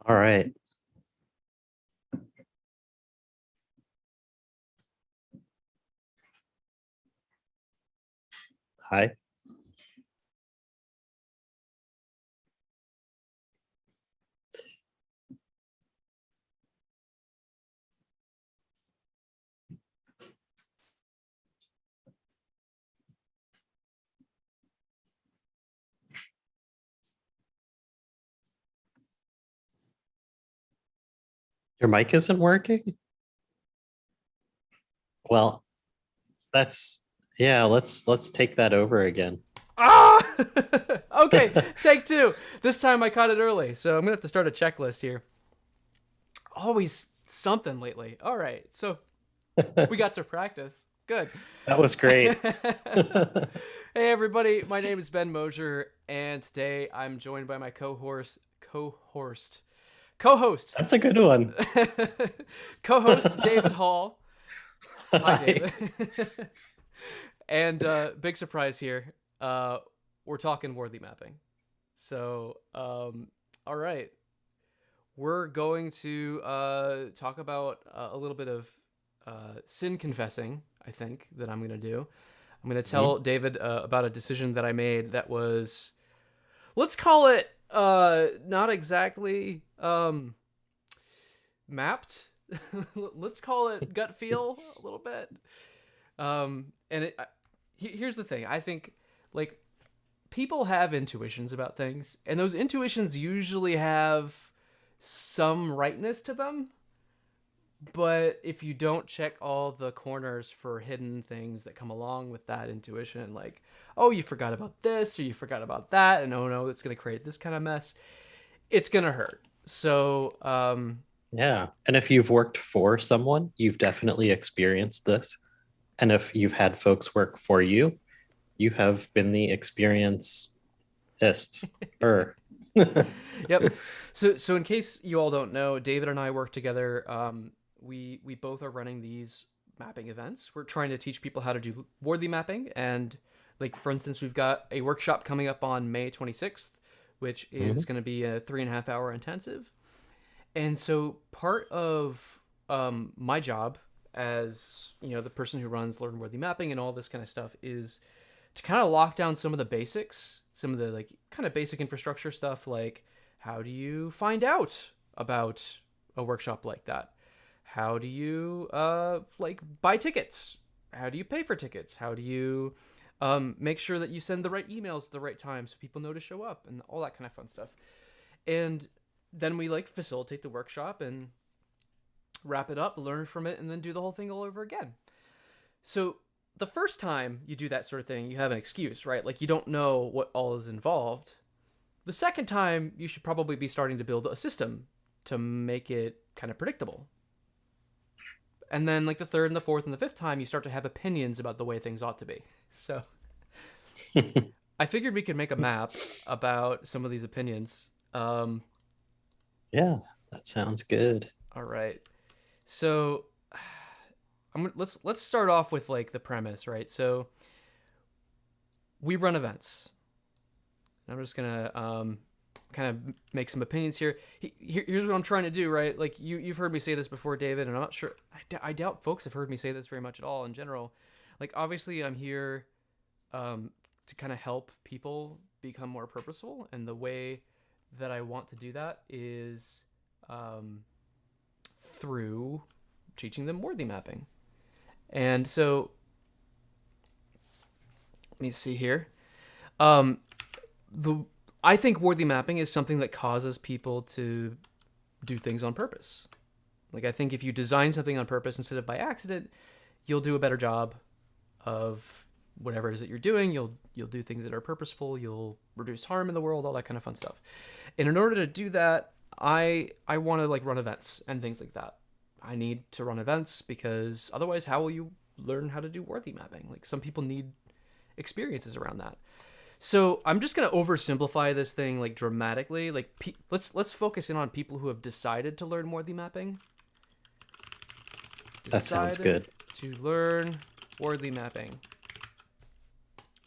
All right. Hi. Your mic isn't working? Well, that's yeah, let's take that over again. Ah! Okay, take two. This time I caught it early, so I'm gonna have to start a checklist here. Always something lately. All right, so we got to practice. Good. That was great. Hey everybody, my name is Ben Mosier, and today I'm joined by my co-host, That's a good one. co-host David Holl. Hi, Hi. David. And big surprise here. We're talking worthy mapping. So, all right, we're going to talk about a little bit of sin confessing. I think that I'm going to do. I'm going to Mhm. tell David about a decision that I made that was, let's call it, not exactly mapped. Let's call it gut feel a little bit. And here's the thing. I think like people have intuitions about things, and those intuitions usually have some rightness to them. But if you don't check all the corners for hidden things that come along with that intuition, like, oh, you forgot about this or you forgot about that, and oh no, it's going to create this kind of mess, it's going to hurt. So, Yeah. And if you've worked for someone, you've definitely experienced this. And if you've had folks work for you, you have been the experiencist. Er. yep. So in case you all don't know, David and I work together. We both are running these mapping events. We're trying to teach people how to do worthy mapping, and like for instance, we've got a workshop coming up on May 26th, which is Mhm. going to be a 3.5 hour intensive. And so part of my job as the person who runs learn worthy mapping and all this kind of stuff is to kind of lock down some of the basics, some of the like kind of basic infrastructure stuff, like how do you find out about a workshop like that? How do you like buy tickets? How do you pay for tickets? How do you make sure that you send the right emails at the right time so people know to show up and all that kind of fun stuff? And then we like facilitate the workshop and wrap it up, learn from it, and then do the whole thing all over again. So the first time you do that sort of thing, you have an excuse, right? Like you don't know what all is involved. The second time, you should probably be starting to build a system to make it kind of predictable. And then, like the third and the fourth and the fifth time, you start to have opinions about the way things ought to be. So I figured we could make a map about some of these opinions. Yeah, that sounds good. All right. So let's start off with like the premise, right? So we run events. I'm just gonna kind of make some opinions here. Here's what I'm trying to do, right? Like you've heard me say this before, David, and I'm not sure. I doubt folks have heard me say this very much at all in general. Like obviously, I'm here to kind of help people become more purposeful, and the way that I want to do that is um, through teaching them worthy mapping. And so let me see here. Um, the I think worthy mapping is something that causes people to do things on purpose. Like I think if you design something on purpose instead of by accident, you'll do a better job of whatever it is that you're doing. You'll do things that are purposeful. You'll reduce harm in the world, all that kind of fun stuff. And in order to do that, I want to like run events and things like that. I need to run events because otherwise, how will you learn how to do worthy mapping? Like some people need experiences around that. So I'm just gonna oversimplify this thing like dramatically. Like let's focus in on people who have decided to learn worthy mapping. That sounds Decided good. to learn worthy mapping.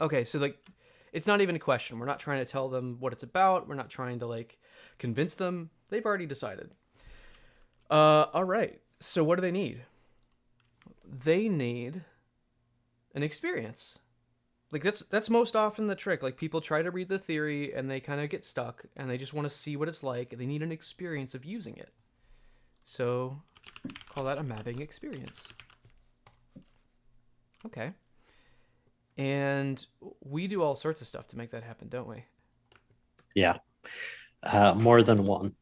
Okay, so like it's not even a question. We're not trying to tell them what it's about. We're not trying to like convince them. They've already decided. All right. So what do they need? They need an experience. Like that's most often the trick. Like people try to read the theory and they kind of get stuck and they just want to see what it's like. They need an experience of using it. So call that a mapping experience. Okay. And we do all sorts of stuff to make that happen, don't we? Yeah. More than one.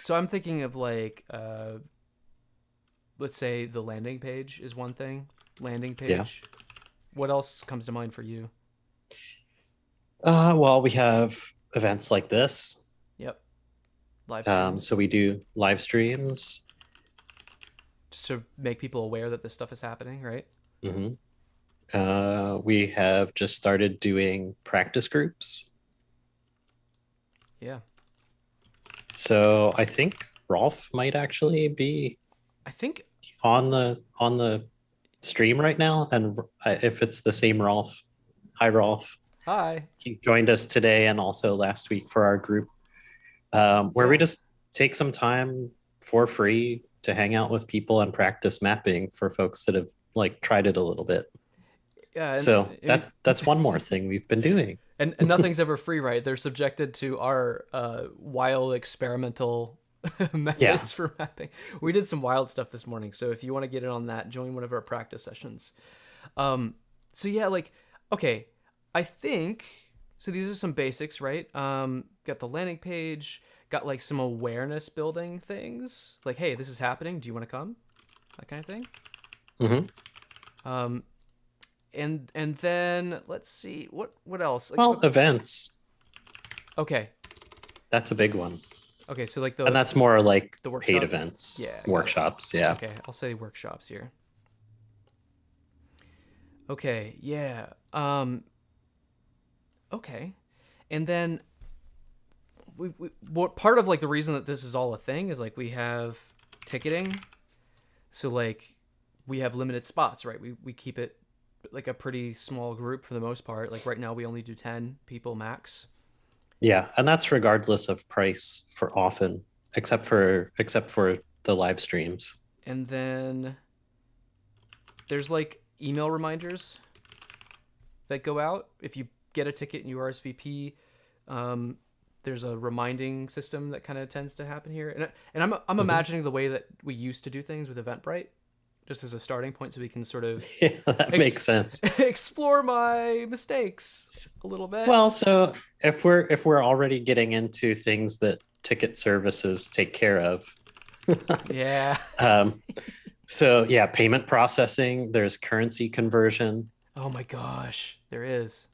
So I'm thinking of like, let's say the landing page is one thing. Landing Yeah. page. What else comes to mind for you? Well, we have events like this. Yep. Live streams. So we do live streams. Just to make people aware that this stuff is happening, right? Hmm. We have just started doing practice groups. Yeah. So I think Rolf might actually be I think on the stream right now, and if it's the same Rolf, hi Rolf. hi. He joined us today and also last week for our group, where we Yeah. just take some time for free to hang out with people and practice mapping for folks that have like tried it a little bit. Yeah, So that's one more thing we've been doing. and nothing's ever free, right? They're subjected to our wild experimental Yeah. methods for mapping. We did some wild stuff this morning, so if you want to get in on that, join one of our practice sessions. So yeah, like okay, I think so. These are some basics, right? Got the landing page, got like some awareness building things, like hey, this is happening. Do you want to come? That kind of thing. Hmm. And then let's see what else. Like, Well, events, okay, that's a big one. okay. So like And that's more like the paid workshop. events, Yeah, got it. workshops. Yeah. Okay, I'll say workshops here. Okay, yeah. Okay, and then what part of like the reason that this is all a thing is like we have ticketing, so like we have limited spots, right? We keep it like a pretty small group for the most part. Like right now we only do 10 people max. Yeah. And that's regardless of price for often, except for the live streams. And then there's like email reminders that go out if you get a ticket and you RSVP. There's a reminding system that kind of tends to happen here, and I'm Mhm. imagining the way that we used to do things with Eventbrite, just as a starting point, so we can sort of Yeah, that makes sense. explore my mistakes a little bit. Well, so if we're already getting into things that ticket services take care of, Yeah. um, so yeah, payment processing, there's currency conversion, Oh my gosh, there is.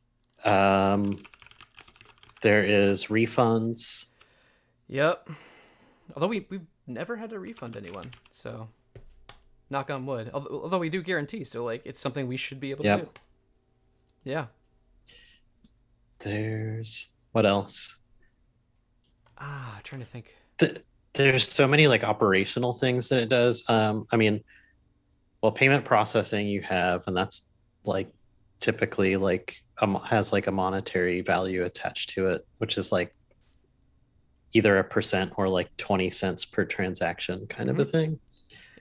um, there is refunds. Yep. Although we've never had to refund anyone, so knock on wood. Although we do guarantee, so like it's something we should be able to do. Yep. Yeah. There's what else? Trying to think. There's so many like operational things that it does. I mean, well, payment processing you have, and that's like typically like has like a monetary value attached to it, which is like either a percent or like 20 cents per transaction kind of a thing.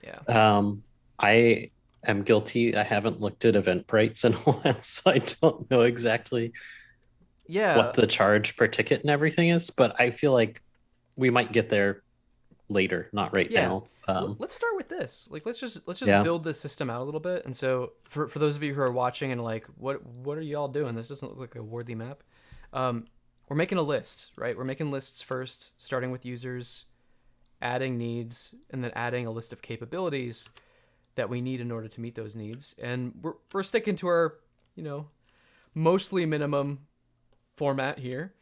Yeah. I am guilty. I haven't looked at Eventbrites in a while, so I don't know exactly Yeah. what the charge per ticket and everything is, but I feel like we might get there later, not right Yeah. now. Let's start with this. Like let's just Yeah. build this system out a little bit. And so for those of you who are watching and like what are y'all doing? This doesn't look like a worthy map. We're making a list, right? We're making lists first, starting with users, adding needs, and then adding a list of capabilities that we need in order to meet those needs. And we're sticking to our, mostly minimum format here.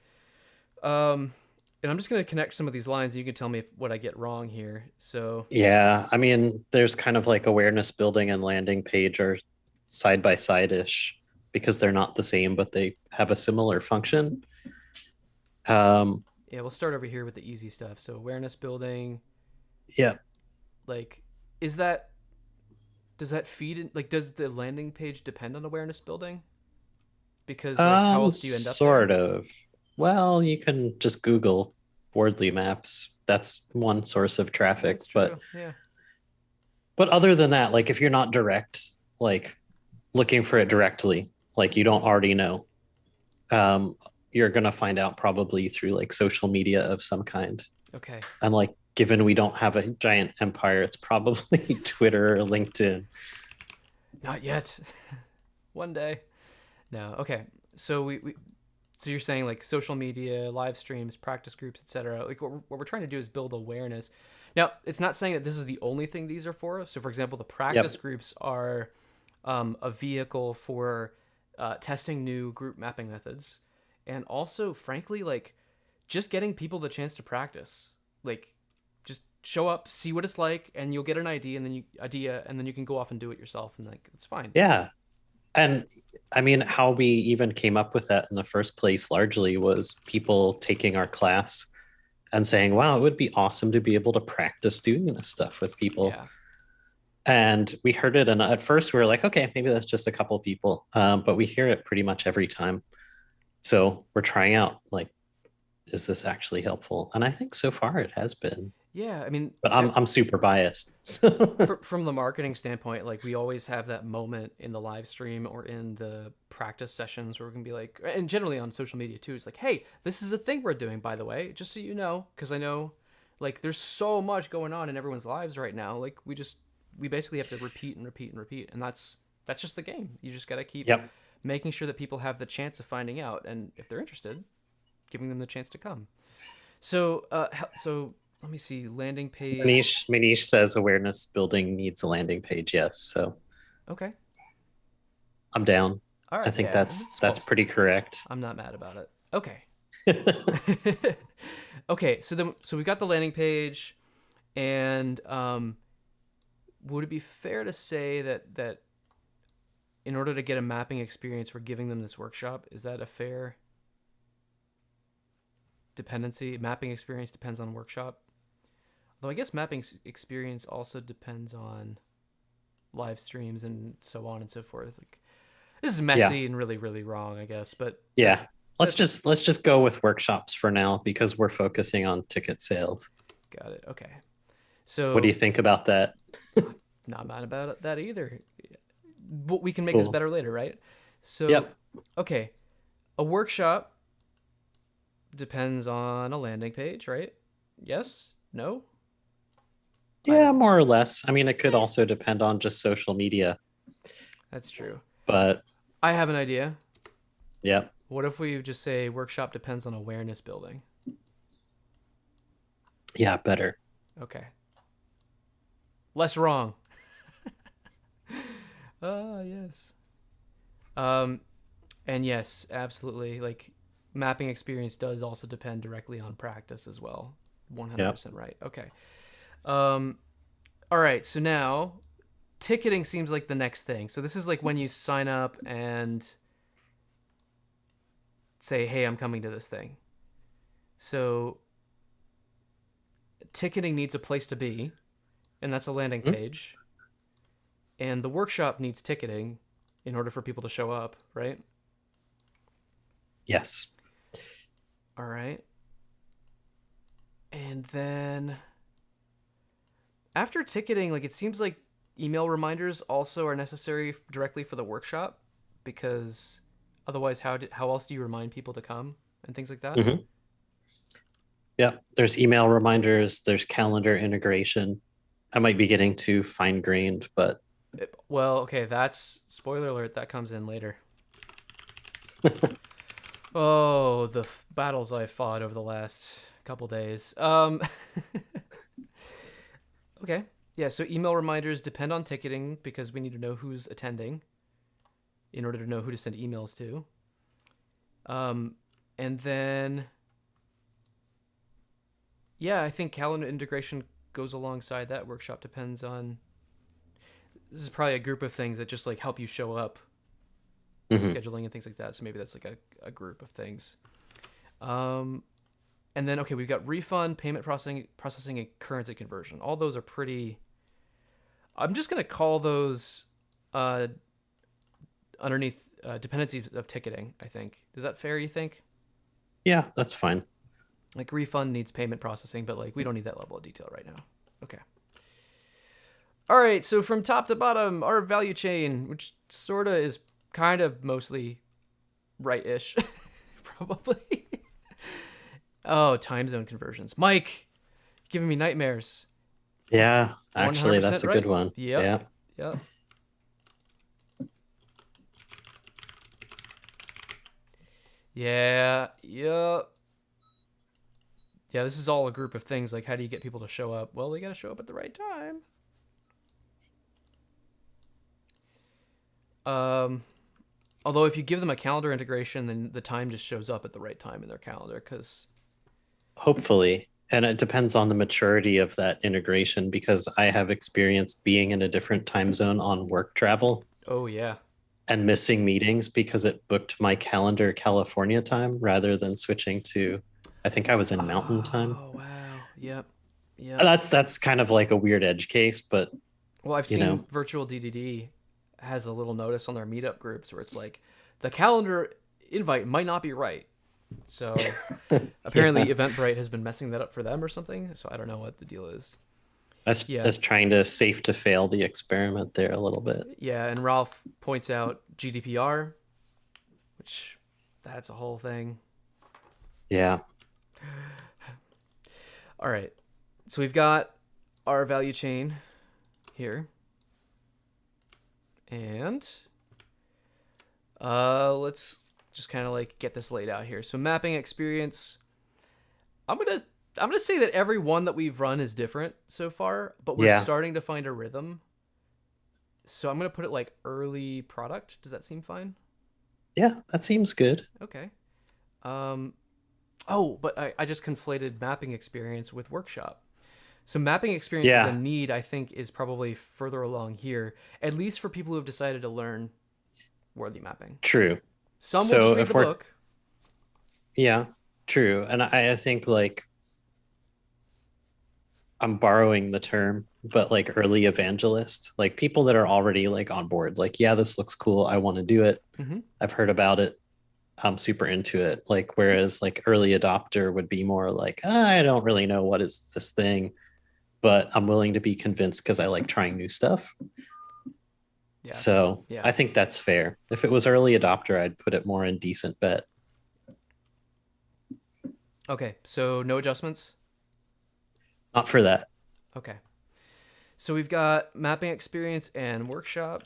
And I'm just going to connect some of these lines. And you can tell me what I get wrong here. So Yeah, I mean, there's kind of like awareness building and landing page are side by side ish because they're not the same, but they have a similar function. yeah, we'll start over here with the easy stuff. So awareness building, Yeah. like, does that feed in, like, does the landing page depend on awareness building? Because like, how else do you end up Sort there? of. Well, you can just Google. Wardley maps. That's one source of traffic. That's true. Yeah. But other than that, like if you're not direct, like looking for it directly, like you don't already know, um, you're gonna find out probably through like social media of some kind. Okay. And like given we don't have a giant empire, it's probably Twitter or LinkedIn. Not yet. One day. No. Okay. So so you're saying like social media, live streams, practice groups, etc. Like what we're trying to do is build awareness. Now, it's not saying that this is the only thing these are for. So, for example, the practice Yep. groups are a vehicle for testing new group mapping methods, and also, frankly, like just getting people the chance to practice. Like, just show up, see what it's like, and you'll get an idea, and then you can go off and do it yourself, and like it's fine. Yeah. And I mean, how we even came up with that in the first place largely was people taking our class and saying, wow, it would be awesome to be able to practice doing this stuff with people. Yeah. And we heard it. And at first we were like, okay, maybe that's just a couple of people. But we hear it pretty much every time. So we're trying out, like, is this actually helpful? And I think so far it has been. Yeah. I mean, But I'm super biased. So. from the marketing standpoint, like we always have that moment in the live stream or in the practice sessions where we can be like, and generally on social media too, it's like, hey, this is a thing we're doing, by the way, just so you know, because I know like there's so much going on in everyone's lives right now. Like we basically have to repeat and repeat and repeat, and that's just the game. You just got to keep Yep. making sure that people have the chance of finding out, and if they're interested, giving them the chance to come. So let me see, landing page. Manish says awareness building needs a landing page. Yes. So Okay. I'm down. All I right. think Yeah. that's pretty correct. I'm not mad about it. Okay. Okay. So we got the landing page, and would it be fair to say that in order to get a mapping experience, we're giving them this workshop? Is that a fair dependency? Mapping experience depends on workshop. Though I guess mapping experience also depends on live streams and so on and so forth. Like this is messy Yeah. and really really wrong, I guess. But Yeah. that Let's just go with workshops for now because we're focusing on ticket sales. got it. Okay. What do you So think about that? not mad about that either. But we can make this Cool. better later, right? So Yep. okay, a workshop depends on a landing page, right? Yes? No? I Yeah, don't. more or less. I mean, it could Eh, also depend on just social media, that's true. but I have an idea. yeah. What if we just say workshop depends on awareness building? Yeah, better. Okay. Less wrong. Yes. Um, and yes, absolutely. Like mapping experience does also depend directly on practice as well. Yep. 100% right. Okay. Um, all right. So now ticketing seems like the next thing. So this is like when you sign up and say, "Hey, I'm coming to this thing." So ticketing needs a place to be, and that's a landing Hmm? page. And the workshop needs ticketing in order for people to show up, right? Yes. All right. And then after ticketing, like it seems like email reminders also are necessary directly for the workshop because otherwise how else do you remind people to come and things like that? Hmm. Yeah. There's email reminders, there's calendar integration. I might be getting too fine grained, but Well, okay, that's spoiler alert that comes in later. Oh, the battles I fought over the last couple days. Okay. Yeah, so email reminders depend on ticketing because we need to know who's attending in order to know who to send emails to. Um, and then, yeah, I think calendar integration goes alongside that. Workshop depends on. This is probably a group of things that just like help you show up, mhm. scheduling and things like that. So maybe that's like a group of things. Um, and then okay, we've got refund, payment processing, and currency conversion. All those are pretty. I'm just gonna call those uh, underneath dependencies of ticketing. I think. Is that fair? You think? Yeah, that's fine. Like refund needs payment processing, but like we don't need that level of detail right now. Okay. All right, so from top to bottom, our value chain, which sort of is kind of mostly right-ish, probably. Oh, time zone conversions. Mike, giving me nightmares. Yeah, actually, 100% that's a good right. one. Yep. Yeah. Yep. Yeah. Yep. Yeah, this is all a group of things. Like, how do you get people to show up? Well, they got to show up at the right time. Um, Although if you give them a calendar integration, then the time just shows up at the right time in their calendar. Because Hopefully. And it depends on the maturity of that integration because I have experienced being in a different time zone on work travel oh yeah, and missing meetings because it booked my calendar California time rather than switching to, I think I was in Mountain time. oh wow, yep, yep. That's kind of like a weird edge case, but Well, I've you seen know, Virtual DDD has a little notice on their meetup groups where it's like the calendar invite might not be right. So apparently yeah, Eventbrite has been messing that up for them or something. So I don't know what the deal is. Yeah, that's trying to safe to fail the experiment there a little bit. yeah. And Ralph points out GDPR, which that's a whole thing. Yeah. All right. So we've got our value chain here. And let's just kind of like get this laid out here. So mapping experience, I'm gonna say that every one that we've run is different so far, but we're Yeah. starting to find a rhythm. So I'm gonna put it like early product. Does that seem fine? Yeah, that seems good. Okay. Um, oh, but I just conflated mapping experience with workshop. So mapping experience as a Yeah, need, I think, is probably further along here, at least for people who have decided to learn worthy mapping. true. Some will just So read if the we're, book. yeah, true. And I think like I'm borrowing the term, but like early evangelists, like people that are already like on board, like, yeah, this looks cool. I want to do it. Mm-hmm. I've heard about it. I'm super into it. Like, whereas like early adopter would be more like, I don't really know what is this thing, but I'm willing to be convinced because I like trying new stuff. Yeah, So yeah. I think that's fair. If it was early adopter, I'd put it more in decent bet. Okay, so no adjustments. Not for that. Okay, so we've got mapping experience and workshop,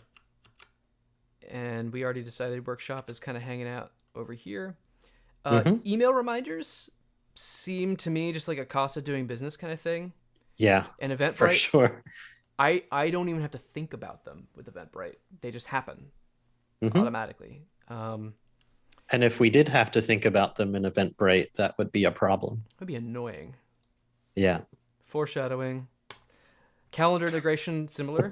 and we already decided workshop is kind of hanging out over here. Hmm. Email reminders seem to me just like a cost of doing business kind of thing. Yeah, And for Eventbrite, sure. I don't even have to think about them with Eventbrite. They just happen Hmm. automatically. And if we did have to think about them in Eventbrite, that would be a problem. It'd be annoying. Yeah. Foreshadowing, calendar integration, similar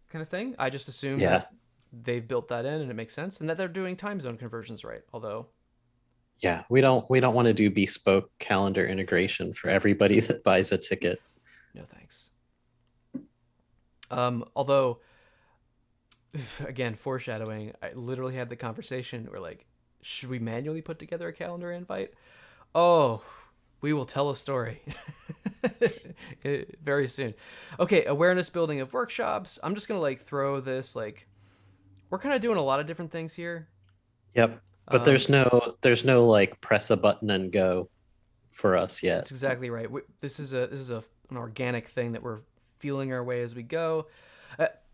kind of thing. I just assume Yeah. that they've built that in and it makes sense, and that they're doing time zone conversions right. Although, Yeah. We don't want to do bespoke calendar integration for everybody that buys a ticket. no thanks. Although, again, foreshadowing, I literally had the conversation where like, should we manually put together a calendar invite? Oh, we will tell a story very soon. Okay, awareness building of workshops. I'm just gonna like throw this like we're kind of doing a lot of different things here. Yep. But Um, there's no like press a button and go for us yet. that's exactly right. This is an organic thing that we're feeling our way as we go.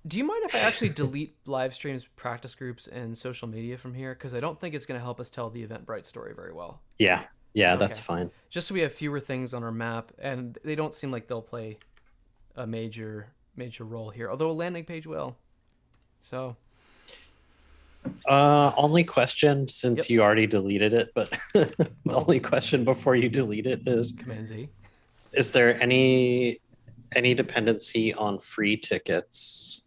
Do you mind if I actually delete live streams, practice groups, and social media from here? Because I don't think it's going to help us tell the Eventbrite story very well. Yeah. Yeah, that's Okay. fine. Just so we have fewer things on our map, and they don't seem like they'll play a major role here. Although a landing page will. So, Only question yep. since you already deleted it, but the Well, only question before you delete it Command Z. is there any dependency on free tickets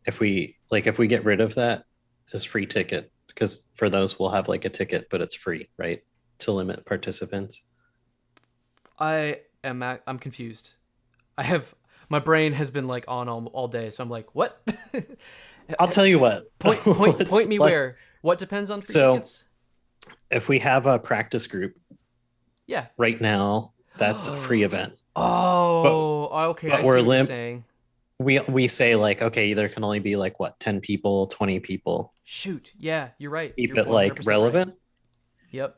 if we get rid of that as free ticket because for those we'll have like a ticket but it's free, right? To limit participants. I'm confused. I have my brain has been like on all day, so I'm like, what? I'll tell you what. Point me Like, where. What depends on free so tickets? if we have a practice group Yeah. right now, that's a free event. But Oh, okay. I but see we're what you're limp. saying. We say like, okay, there can only be like what, 10 people, 20 people. Shoot. Yeah, you're right. Keep You're it like 100% right. relevant. Yep.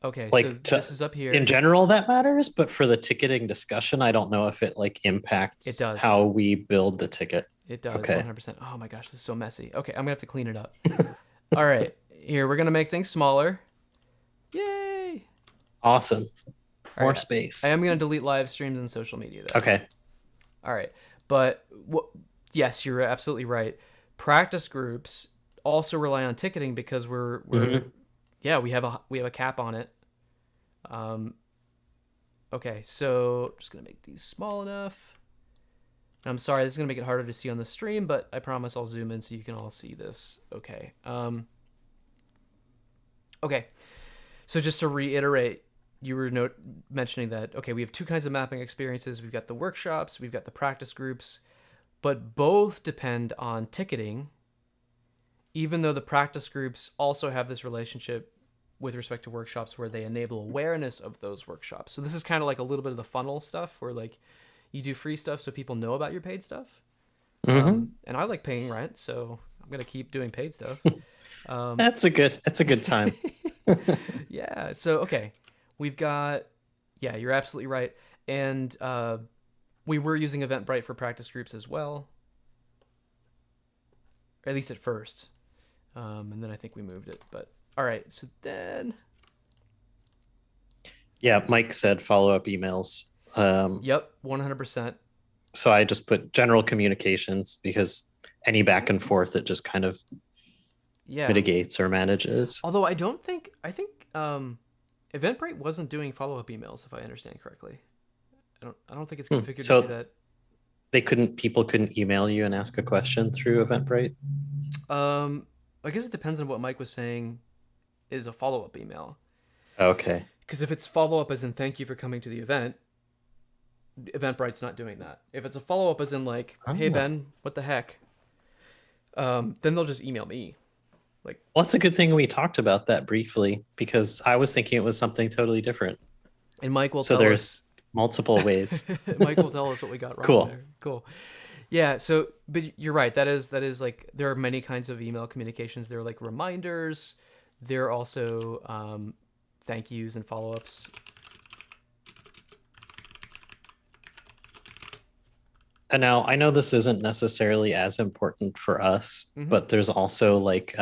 Okay, so Like this is up in here. general that matters, but for the ticketing discussion, I don't know if it like It impacts does. how we build the ticket. It does Okay. 100%. Oh my gosh, this is so messy. Okay, I'm going to have to clean it up. All right. Here, we're going to make things smaller. Yay. Awesome. All More right. I space. am going to delete live streams and social media though. Okay. All right. But yes, you're absolutely right. Practice groups also rely on ticketing because we're Hmm. yeah, we have a cap on it. Um okay, so just going to make these small enough. I'm sorry, this is going to make it harder to see on the stream, but I promise I'll zoom in so you can all see this. Okay. Okay. So just to reiterate, you were mentioning that, okay, we have two kinds of mapping experiences. We've got the workshops, we've got the practice groups, but both depend on ticketing, even though the practice groups also have this relationship with respect to workshops where they enable awareness of those workshops. So this is kind of like a little bit of the funnel stuff where like you do free stuff so people know about your paid stuff. Hmm. And I like paying rent, so I'm gonna keep doing paid stuff. Um, That's a good time. yeah. So okay, we've got. Yeah, you're absolutely right. And we were using Eventbrite for practice groups as well, or at least at first. And then I think we moved it. But all right. So then, Yeah, Mike said follow-up emails. yep, 100%. So I just put general communications because any back and forth it just kind of Yeah. mitigates or manages. Although I think Eventbrite wasn't doing follow up emails if I understand correctly. I don't think it's configured to do So that. people couldn't email you and ask a question through Eventbrite. Um, I guess it depends on what Mike was saying is a follow up email. Okay. Because if it's follow up as in thank you for coming to the event, Eventbrite's not doing that. If it's a follow up as in like, hey Oh. Ben, what the heck? Then they'll just email me. Like, Well, it's a good thing we talked about that briefly because I was thinking it was something totally different. and Mike will So tell us. there's multiple ways. Mike will tell us what we got wrong Cool. there. Cool. Yeah. So, but you're right. That is like there are many kinds of email communications. There are like reminders. There are also thank yous and follow ups. And now I know this isn't necessarily as important for us, Mm-hmm. but there's also like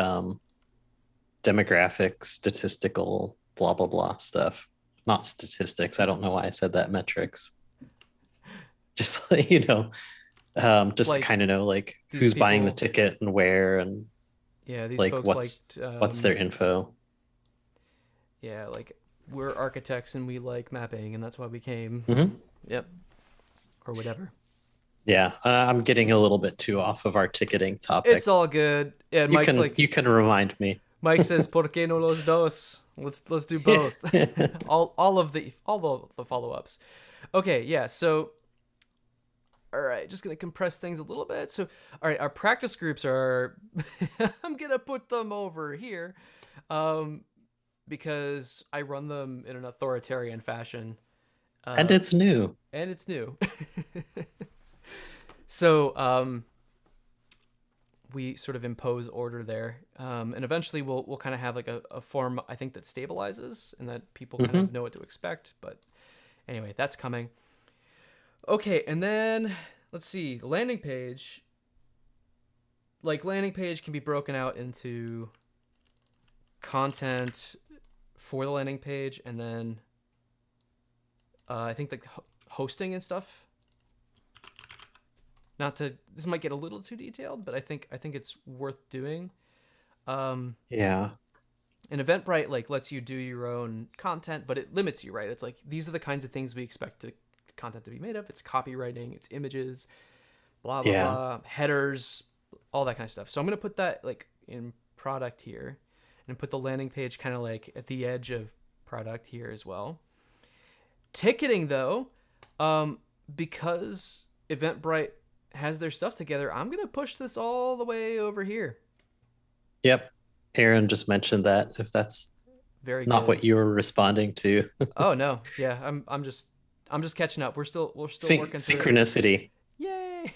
demographic, statistical, blah, blah, blah stuff. Not statistics. I don't know why I said that. Metrics. Just like, just to Like kind of know like these who's buying the people. ticket and where and Yeah. These like folks what's liked. what's their info. Yeah. Like we're architects and we like mapping, and that's why we came. Hmm. Yep. Or whatever. Yeah, I'm getting a little bit too off of our ticketing topic. It's all good. Yeah. And You Mike's can like, you can remind me. Mike says, "Por qué no los dos? Let's do both." all the follow ups. Okay, yeah. So, all right, just gonna compress things a little bit. So, all right, our practice groups are. I'm gonna put them over here, um, because I run them in an authoritarian fashion, And uh, it's new. and it's new. So, we sort of impose order there, and eventually we'll kind of have like a form I think that stabilizes and that people kind Hmm. of know what to expect. But anyway, that's coming. Okay, and then let's see the landing page. Like landing page can be broken out into content for the landing page, and then I think like hosting and stuff. Not to this might get a little too detailed, but I think it's worth doing. Um, Yeah. an Eventbrite like lets you do your own content, but it limits you, right? It's like these are the kinds of things we expect content to be made of. It's copywriting, it's images, blah blah Yeah. blah, headers, all that kind of stuff. So I'm gonna put that like in product here, and put the landing page kind of like at the edge of product here as well. Ticketing though, because Eventbrite has their stuff together, I'm gonna push this all the way over here. Yep. Aaron just mentioned that if that's Very Not good. what you were responding to. Oh no, yeah, I'm just catching up. We're still working through it. Synchronicity. Yay!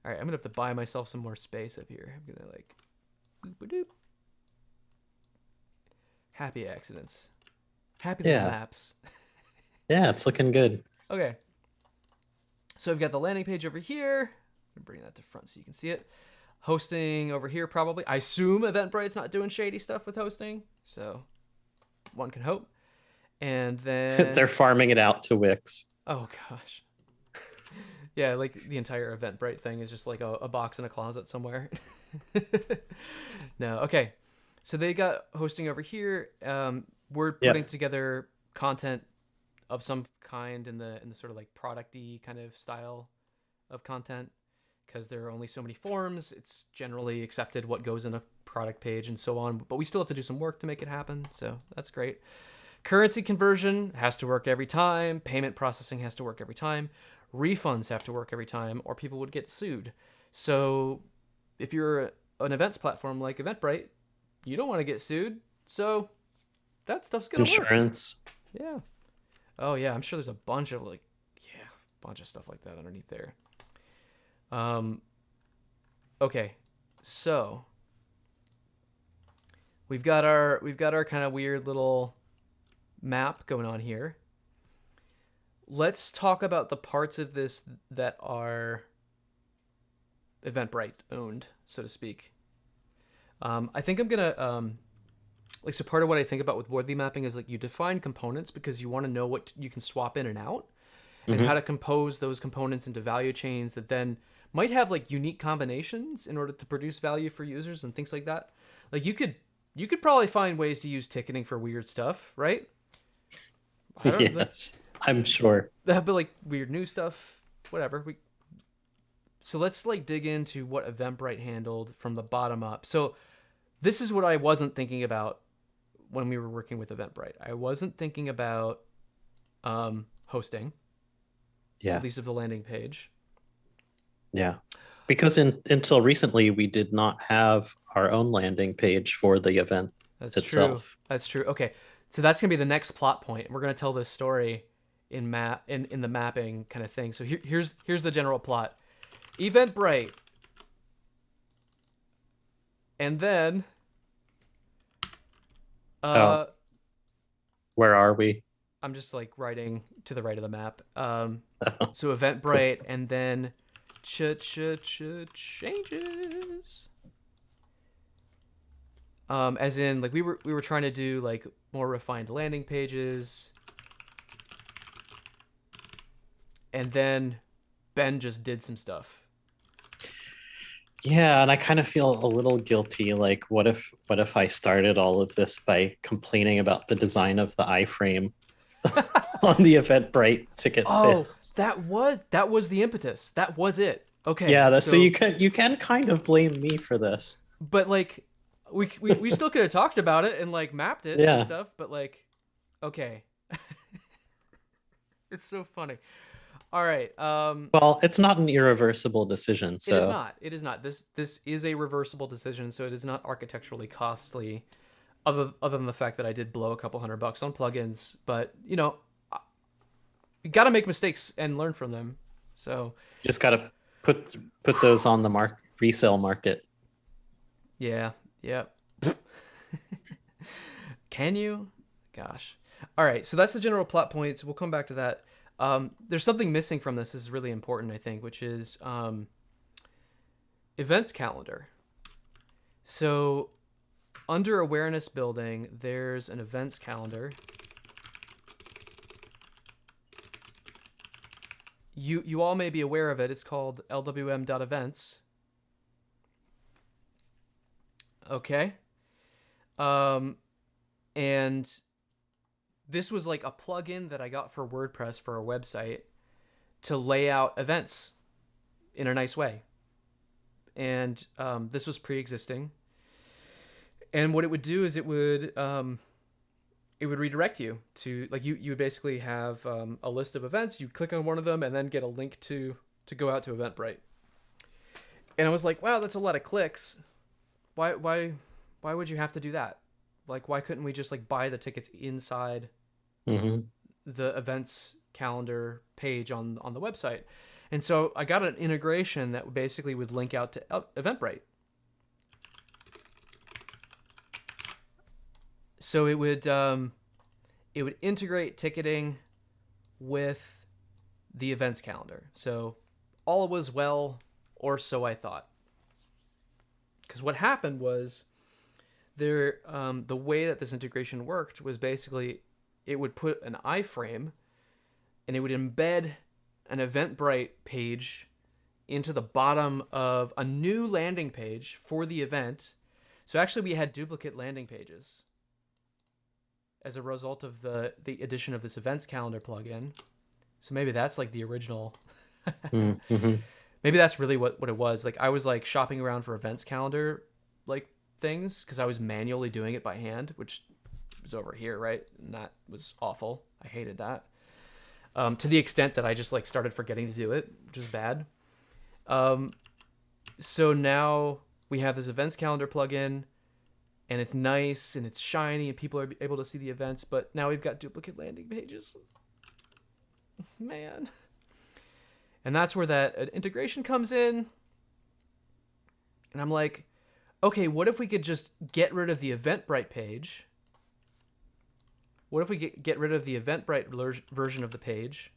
All right, I'm gonna have to buy myself some more space up here. I'm gonna like boop doop. Happy accidents. Happy little Yeah. maps. Yeah, it's looking good. Okay, so I've got the landing page over here. I'm bring that to front so you can see it. Hosting over here, probably. I assume Eventbrite's not doing shady stuff with hosting, so one can hope. And They're then, farming it out to Wix. oh gosh, yeah, like the entire Eventbrite thing is just like a box in a closet somewhere. No, okay. So they got hosting over here. We're putting Yep. together content of some kind in the sort of like producty kind of style of content because there are only so many forms. It's generally accepted what goes in a product page and so on, but we still have to do some work to make it happen. So that's great. Currency conversion has to work every time. Payment processing has to work every time. Refunds have to work every time, or people would get sued. So if you're an events platform like Eventbrite, you don't want to get sued. So that stuff's gonna work. Insurance. Yeah. Oh yeah, I'm sure there's a bunch of like, yeah, a bunch of stuff like that underneath there. Um. Okay. So we've got our kind of weird little map going on here. Let's talk about the parts of this that are Eventbrite owned, so to speak. I think I'm gonna like so part of what I think about with Wardley mapping is like you define components because you want to know what you can swap in and out and how Hmm. to compose those components into value chains that then might have like unique combinations in order to produce value for users and things like that. Like you could probably find ways to use ticketing for weird stuff, right? I don't like Yes, I'm sure. that, but like weird new stuff, whatever. So let's like dig into what Eventbrite handled from the bottom up. So this is what I wasn't thinking about when we were working with Eventbrite. I wasn't thinking about hosting, at Yeah. least of the landing page. Yeah. Because until recently, we did not have our own landing page for the event That's true. itself. That's true. Okay, so that's gonna be the next plot point. We're gonna tell this story in the mapping kind of thing. So here's the general plot. Eventbrite, and then Oh, uh, where are we? I'm just like writing to the right of the map. Oh, So cool. Eventbrite, and then changes. As in like we were trying to do like more refined landing pages, and then Ben just did some stuff. Yeah, and I kind of feel a little guilty. Like, what if I started all of this by complaining about the design of the iframe on the Eventbrite ticket Oh, sales? that was the impetus. That was it. Okay, Yeah, so so you can kind of blame me for this. but like we still could have talked about it and like mapped it and Yeah. stuff, but like okay. It's so funny. All right. Well, it's not an irreversible decision, It is so not. It is not. This is a reversible decision, so it is not architecturally costly. Other than the fact that I did blow a couple $100 on plugins, but you got to make mistakes and learn from them. So you just gotta put those on the resale market. yeah, yeah. Can you? Gosh. All right. So that's the general plot points. We'll come back to that. There's something missing from this. This is really important, I think, which is events calendar. So under awareness building, there's an events calendar. You all may be aware of it. It's called lwm.events. Okay. And this was like a plugin that I got for WordPress for a website to lay out events in a nice way. And this was pre-existing. And what it would do is it would redirect you to like you would basically have a list of events. You'd click on one of them and then get a link to go out to Eventbrite. And I was like, wow, that's a lot of clicks. Why would you have to do that? Like, why couldn't we just like buy the tickets inside Hmm. the events calendar page on the website? And so I got an integration that basically would link out to Eventbrite. So it would integrate ticketing with the events calendar. So all was well, or so I thought. Because what happened was the way that this integration worked was basically it would put an iframe and it would embed an Eventbrite page into the bottom of a new landing page for the event. So actually we had duplicate landing pages as a result of the addition of this events calendar plugin. So maybe that's like the original. Mm-hmm. Maybe that's really what it was. Like I was like shopping around for events calendar like things because I was manually doing it by hand, which was over here, right? And that was awful. I hated that. To the extent that I just like started forgetting to do it, which is bad. So now we have this events calendar plugin, and it's nice and it's shiny, and people are able to see the events. But now we've got duplicate landing pages. Man. And that's where that integration comes in. And I'm like, okay, what if we could just get rid of the Eventbrite page? What if we get rid of the Eventbrite version of the page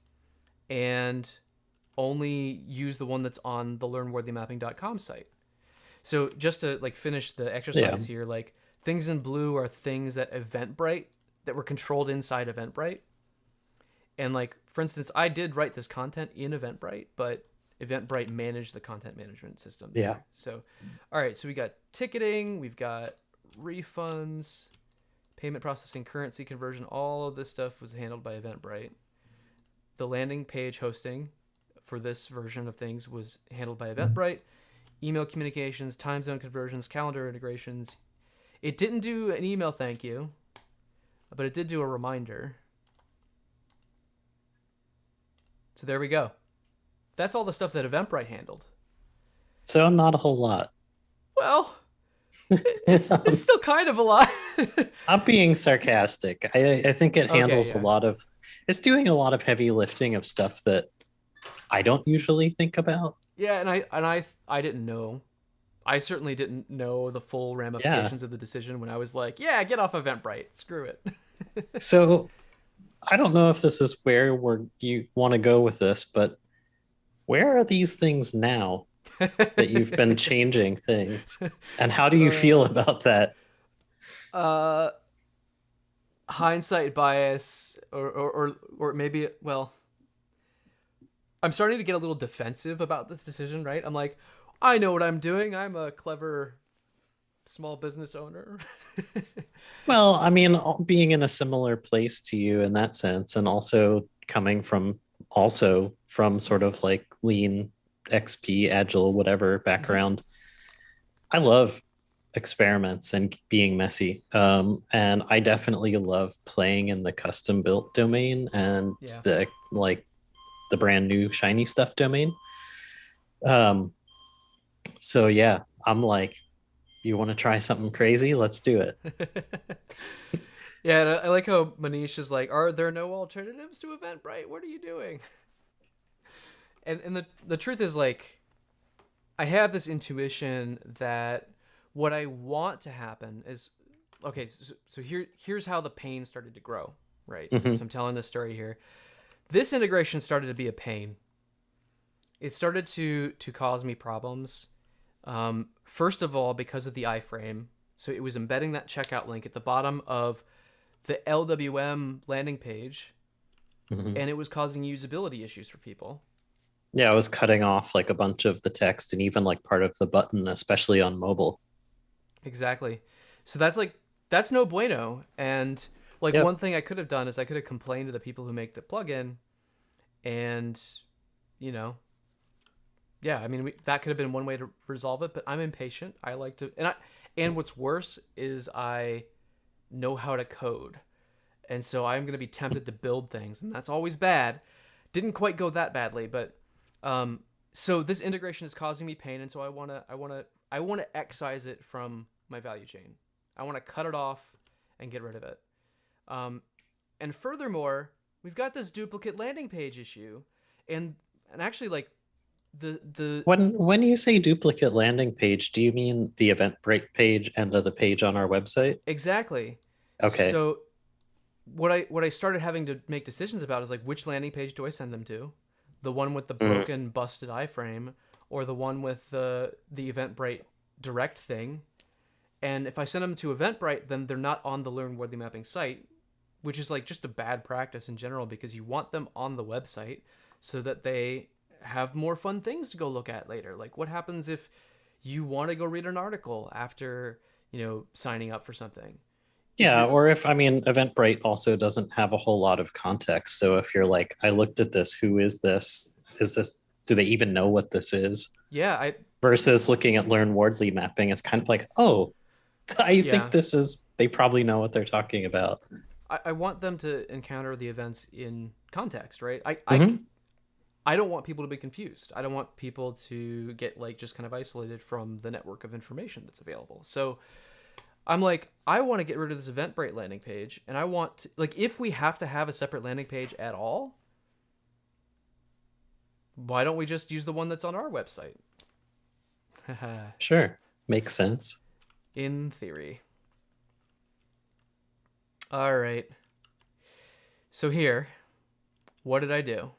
and only use the one that's on the learnworthymapping.com site? So just to like finish the exercise here, like things in blue are things that Eventbrite, that were controlled inside Eventbrite. And like, for instance, I did write this content in Eventbrite, but Eventbrite managed the content management system there. Yeah. So, all right. So we got ticketing, we've got refunds, payment processing, currency conversion. All of this stuff was handled by Eventbrite. The landing page hosting for this version of things was handled by Eventbrite. Email communications, time zone conversions, calendar integrations. It didn't do an email thank you, but it did do a reminder. So there we go. That's all the stuff that Eventbrite handled. So not a whole lot. Well, it's still kind of a lot. I'm being sarcastic. I think it handles Okay, a lot of, it's doing a lot of heavy lifting of stuff that I don't usually think about. yeah, and I didn't know. I certainly didn't know the full ramifications of the decision when I was like, yeah, get off Eventbrite. Screw it. So I don't know if this is where you want to go with this, but where are these things now that you've been changing things? And how do you feel about that? Hindsight bias, or maybe, well, I'm starting to get a little defensive about this decision, right? I'm like, I know what I'm doing. I'm a clever small business owner. Well, I mean, being in a similar place to you in that sense, and also coming from sort of like lean XP, agile, whatever background, I love experiments and being messy. And I definitely love playing in the custom built domain and Yeah. the brand new shiny stuff domain. So yeah, I'm like, you want to try something crazy? Let's do it. Yeah, and I like how Manish is like, are there no alternatives to Eventbrite? What are you doing? And the truth is, like, I have this intuition that what I want to happen is, okay, so here's how the pain started to grow, right? Mhm. So I'm telling this story here. This integration started to be a pain. It started to cause me problems. First of all, because of the iframe. So it was embedding that checkout link at the bottom of the LWM landing page, Mhm. and it was causing usability issues for people. Yeah, I was cutting off like a bunch of the text and even like part of the button, especially on mobile. Exactly. So that's no bueno. And like Yep. one thing I could have done is I could have complained to the people who make the plugin, and you know, yeah, I mean that could have been one way to resolve it. But I'm impatient. I like to, and what's worse is I know how to code, and so I'm gonna be tempted to build things, and that's always bad. Didn't quite go that badly, but so this integration is causing me pain, and so I wanna excise it from my value chain. I want to cut it off and get rid of it. Um, and furthermore, we've got this duplicate landing page issue, and actually like the When you say duplicate landing page, do you mean the Eventbrite page and the page on our website? exactly. Okay. So what I started having to make decisions about is like which landing page do I send them to? The one with the Mm, broken busted iframe or the one with the Eventbrite direct thing? And if I send them to Eventbrite, then they're not on the Learn Worthy Mapping site, which is like just a bad practice in general because you want them on the website so that they have more fun things to go look at later. Like what happens if you want to go read an article after, signing up for something? If yeah, you're or if I mean, Eventbrite also doesn't have a whole lot of context. So if you're like, I looked at this, who is this? Is this, do they even know what this is? yeah, I Versus looking at Learn Wardley mapping, it's kind of like, oh, I think yeah, this is, they probably know what they're talking about. I want them to encounter the events in context, right? Hmm. I don't want people to be confused. I don't want people to get like just kind of isolated from the network of information that's available. So I'm like, I want to get rid of this Eventbrite landing page, and I want to, like, if we have to have a separate landing page at all, why don't we just use the one that's on our website? Sure. Makes sense. In theory. All right. So here, what did I do?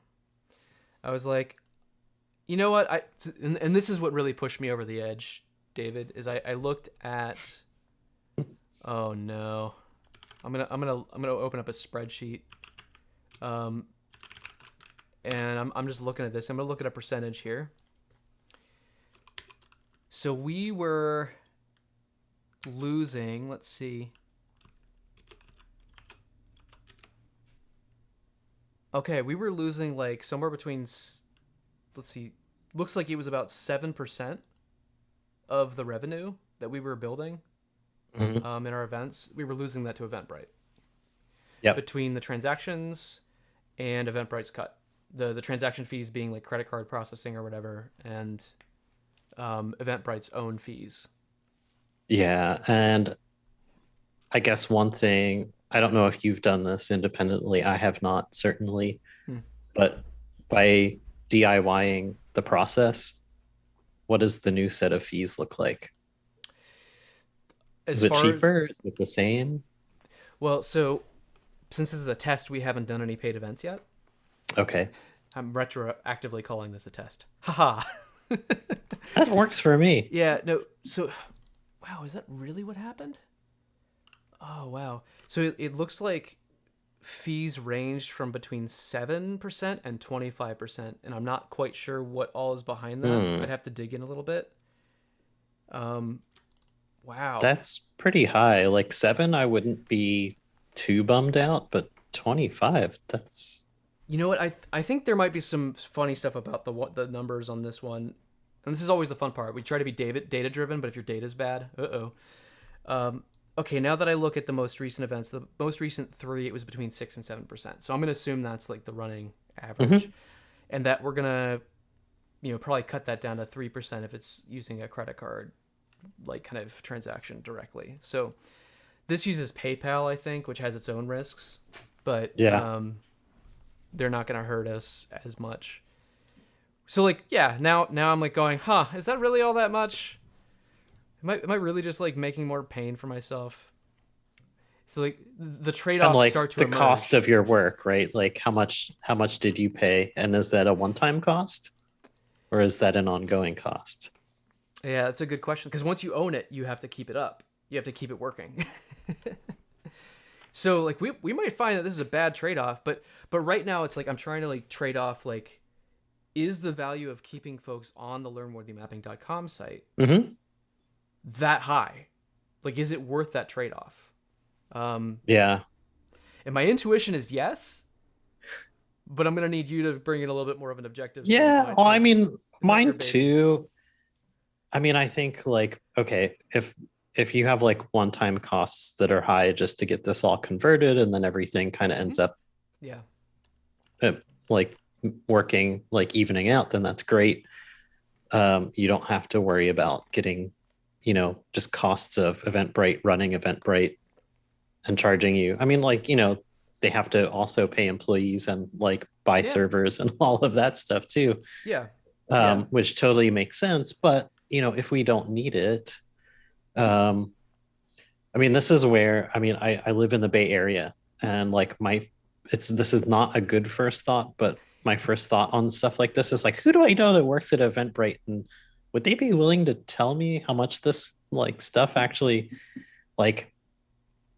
I was like, you know what? And this is what really pushed me over the edge, David. Is I looked at. Oh no, I'm gonna open up a spreadsheet. Um, and I'm just looking at this. I'm gonna look at a percentage here. So we were losing. Let's see. Okay, we were losing like somewhere between. Let's see. Looks like it was about 7% of the revenue that we were building Hmm. in our events. We were losing that to Eventbrite Yep. between the transactions and Eventbrite's cut. The transaction fees being like credit card processing or whatever, and Eventbrite's own fees. Yeah. And I guess one thing, I don't know if you've done this independently. I have not, certainly, Hmm. but by DIYing the process, what does the new set of fees look like? Is As it far cheaper? Is it the same? well, so since this is a test, we haven't done any paid events yet. Okay. I'm retroactively calling this a test. Haha. That works for me. Yeah, no. So, wow, is that really what happened? Oh, wow. So it looks like fees ranged from between 7% and 25%, and I'm not quite sure what all is behind that. Hmm. I'd have to dig in a little bit. Um, wow. That's pretty high. Like seven, I wouldn't be too bummed out, but 25, that's You know what? I think there might be some funny stuff about the numbers on this one, and this is always the fun part. We try to be data driven, but if your data's bad, um, okay, now that I look at the most recent events, the most recent three, it was between 6 and 7%. So I'm gonna assume that's like the running average, mhm. and that we're gonna, probably cut that down to 3% if it's using a credit card, like kind of transaction directly. So this uses PayPal, I think, which has its own risks, but Yeah. they're not gonna hurt us as much. So like, yeah, now I'm like going, huh? Is that really all that much? Am I really just like making more pain for myself? So like the trade And offs like start to the cost emerge. of your work, right? Like how much did you pay? And is that a one-time cost or is that an ongoing cost? Yeah, that's a good question because once you own it, you have to keep it up. You have to keep it working. So like we might find that this is a bad trade off, but right now it's like I'm trying to like trade off like is the value of keeping folks on the learnworthymapping.com site Hmm. that high? Like is it worth that trade off? Yeah. And my intuition is yes, but I'm gonna need you to bring in a little bit more of an objective Yeah. standpoint Well, I because mean, is that your mine baby? too. I mean, I think like, okay, if you have like one-time costs that are high just to get this all converted and then everything kind of Mm-hmm. ends up Yeah. uh, like working like evening out, then that's great. You don't have to worry about getting, just costs of Eventbrite running Eventbrite and charging you. I mean, like, they have to also pay employees and like buy Yeah, servers and all of that stuff too, yeah, yeah. which totally makes sense. But, if we don't need it, um, I mean, this is where, I mean, I live in the Bay Area, and like this is not a good first thought, but my first thought on stuff like this is like, who do I know that works at Eventbrite? And would they be willing to tell me how much this like stuff actually, like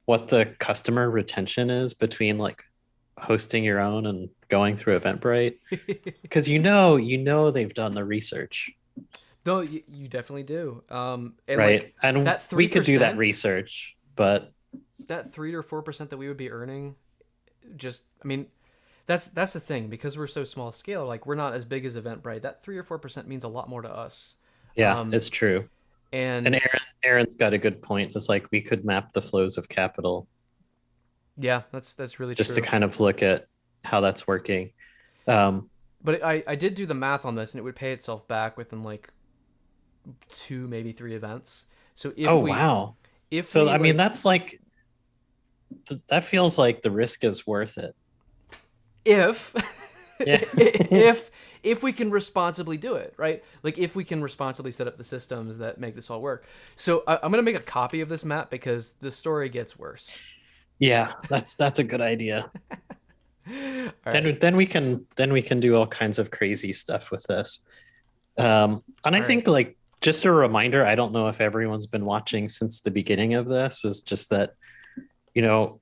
what the customer retention is between like hosting your own and going through Eventbrite? Because they've done the research, No, you definitely do. And right? like And that we three could do that percent, research, but that 3 or 4% that we would be earning, just I mean, that's the thing because we're so small scale. Like we're not as big as Eventbrite. That 3 or 4% means a lot more to us. yeah, Um, it's true. And and Aaron's got a good point. It's like we could map the flows of capital yeah, that's really just to true. kind of look at how that's working. Um, But I did do the math on this, and it would pay itself back within like 2 maybe 3 events. So oh wow. if So we I mean like that's like that feels like the risk is worth it. if Yeah. if we can responsibly do it, right? Like if we can responsibly set up the systems that make this all work. So I'm gonna make a copy of this map because the story gets worse. Yeah, that's a good idea. All right, Then we can do all kinds of crazy stuff with this. And I all right. think like just a reminder, I don't know if everyone's been watching since the beginning of this, is just that, you know,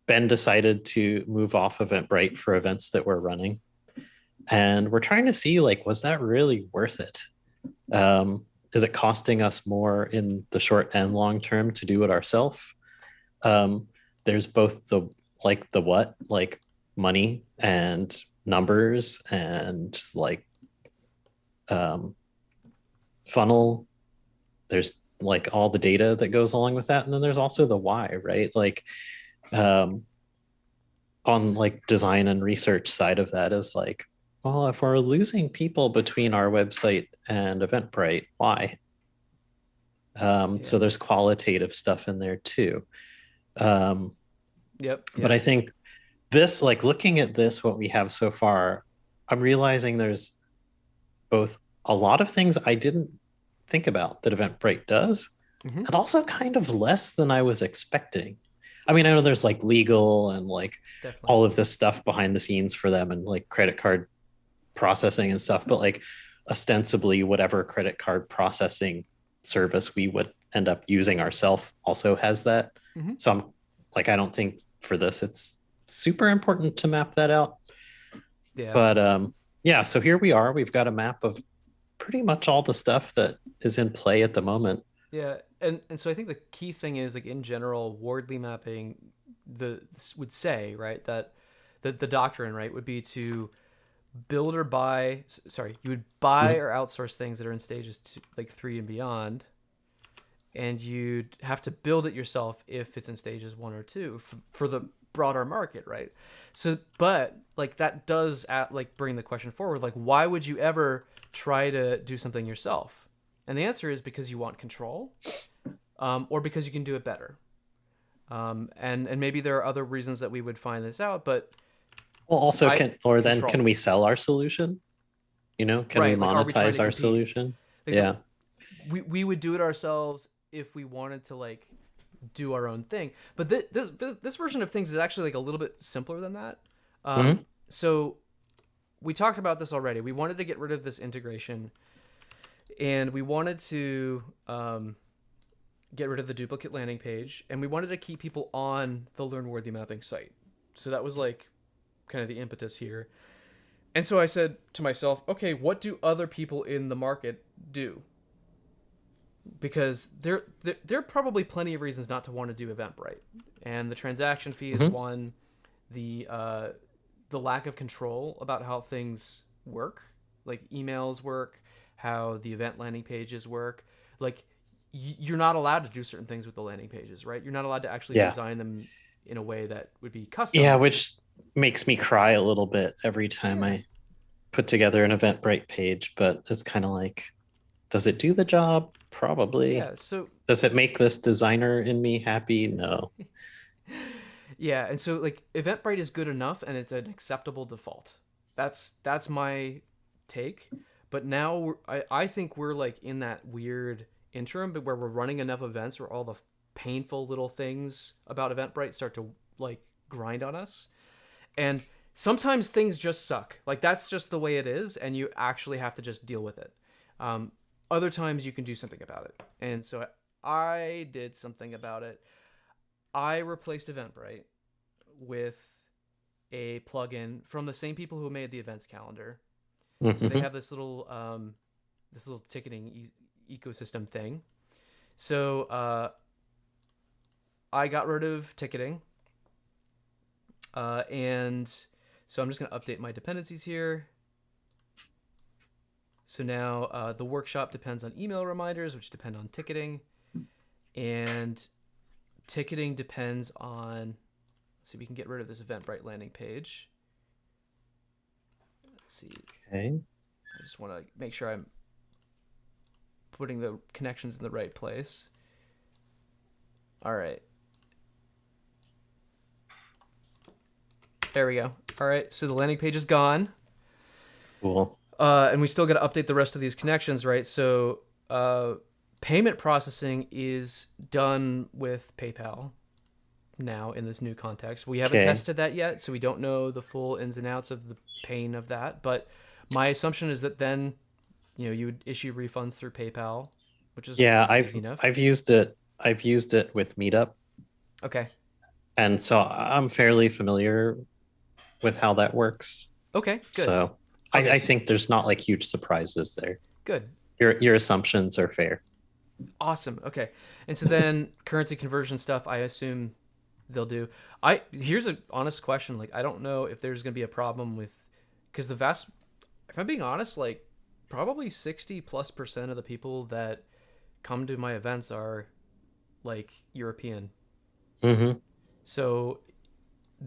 Ben decided to move off Eventbrite for events that we're running. And we're trying to see like, was that really worth it? Is it costing us more in the short and long term to do it ourselves? Um, there's both the what, like money and numbers and like um, funnel. There's like all the data that goes along with that. And then there's also the why, right? Like um, on like design and research side of that is like, well, if we're losing people between our website and Eventbrite, why? So Yeah. there's qualitative stuff in there too. Um, Yep. but Yep. I think this, like looking at this, what we have so far, I'm realizing there's both a lot of things I didn't think about that Eventbrite does, Mm-hmm. and also kind of less than I was expecting. I mean, I know there's like legal and like Definitely. all of this stuff behind the scenes for them and like credit card processing and stuff, but like ostensibly, whatever credit card processing service we would end up using ourselves also has that. Mm-hmm. So I'm like, I don't think for this it's super important to map that out. Yeah. But yeah, so here we are. We've got a map of pretty much all the stuff that is in play at the moment. Yeah. And so I think the key thing is like in general, Wardley mapping the would say right that the doctrine right would be to build or buy. Sorry, you would buy Mhm. or outsource things that are in stages like 3 and beyond, and you'd have to build it yourself if it's in stages 1 or 2 for the broader market, right? So, but like that does like bring the question forward, like why would you ever try to do something yourself? And the answer is because you want control, or because you can do it better. And maybe there are other reasons that we would find this out, but Well, also I can control we sell our solution? Can we right. Like, are we trying monetize to our compete? solution? Like Yeah. we would do it ourselves if we wanted to like do our own thing. But this version of things is actually like a little bit simpler than that. Hmm. So we talked about this already. We wanted to get rid of this integration, and we wanted to get rid of the duplicate landing page, and we wanted to keep people on the Learn Worthy Mapping site. So that was like kind of the impetus here. And so I said to myself, okay, what do other people in the market do? Because there are probably plenty of reasons not to want to do Eventbrite, and the transaction fee is Hmm. one. The lack of control about how things work, like emails work, how the event landing pages work. Like you're not allowed to do certain things with the landing pages, right? You're not allowed to actually Yeah. design them in a way that would be Yeah, custom. which makes me cry a little bit every time Yeah, I put together an Eventbrite page, but it's kind of like, does it do the job? Probably. yeah. So Does it make this designer in me happy? No. Yeah, and so like Eventbrite is good enough and it's an acceptable default. That's my take. But now I think we're like in that weird interim but where we're running enough events where all the painful little things about Eventbrite start to like grind on us. And sometimes things just suck. Like that's just the way it is, and you actually have to just deal with it. Um, Other times you can do something about it. And so I did something about it. I replaced Eventbrite with a plugin from the same people who made the events calendar. So they Hmm. have this little ticketing ecosystem thing. So I got rid of ticketing, and so I'm just going to update my dependencies here. So now the workshop depends on email reminders, which depend on ticketing, and ticketing depends on. Let's see, we can get rid of this Eventbrite landing page. Let's see. Okay. I just want to make sure I'm putting the connections in the right place. All right. There we go. All right, so the landing page is gone. Cool. And we still got to update the rest of these connections, right? So payment processing is done with PayPal now in this new context. We haven't Okay. tested that yet, so we don't know the full ins and outs of the pain of that. But my assumption is that then, you would issue refunds through PayPal, which is Yeah, easy enough. I've used it. I've used it with Meetup, Okay. and so I'm fairly familiar with how that works. Okay. Good. So Okay. I think there's not like huge surprises there. Good. Your assumptions are fair. Awesome. Okay. And so then currency conversion stuff, I assume they'll do. Here's an honest question. Like, I don't know if there's going to be a problem with, because if I'm being honest, like probably 60+% of the people that come to my events are like European. Hmm. So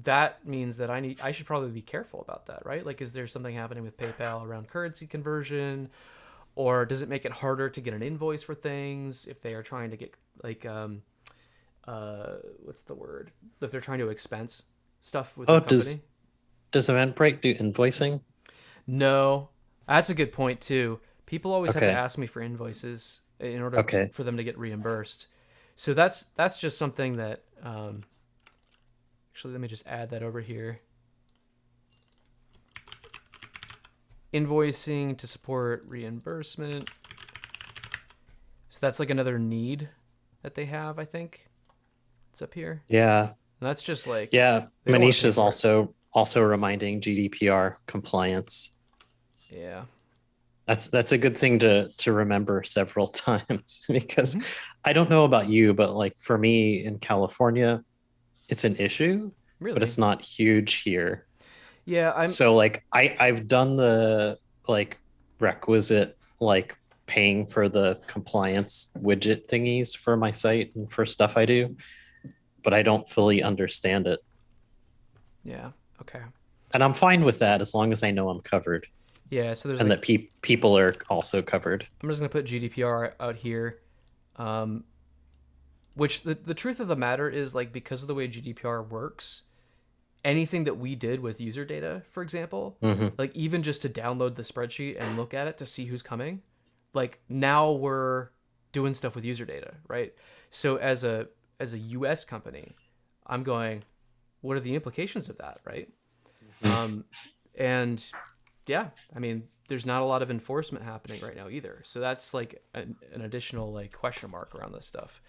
that means that I should probably be careful about that, right? Like, is there something happening with PayPal around currency conversion? Or does it make it harder to get an invoice for things if they are trying to get like what's the word, if they're trying to expense stuff with Oh, their company? does Eventbrite do invoicing? No, that's a good point too. People always have to Okay. ask me for invoices in order Okay. for them to get reimbursed. So that's just something that actually let me just add that over here. Invoicing to support reimbursement. So that's like another need that they have, I think. It's up here. Yeah. And that's just like Yeah. they don't want to Manish pay is for it. also reminding GDPR compliance. Yeah. That's a good thing to remember several times because Hmm. I don't know about you, but like for me in California, it's an issue, but Really? it's not huge here. Yeah, I'm So like I've done the like requisite like paying for the compliance widget thingies for my site and for stuff I do, but I don't fully understand it. yeah. Okay. And I'm fine with that as long as I know I'm covered Yeah, so there's and like that people are also covered. I'm just gonna put GDPR out here. Um which the truth of the matter is like because of the way GDPR works, anything that we did with user data, for example, Hmm. like even just to download the spreadsheet and look at it to see who's coming, like now we're doing stuff with user data, right? So as a US company, I'm going, what are the implications of that, right? Um, and yeah, I mean, there's not a lot of enforcement happening right now either. So that's like an additional like question mark around this stuff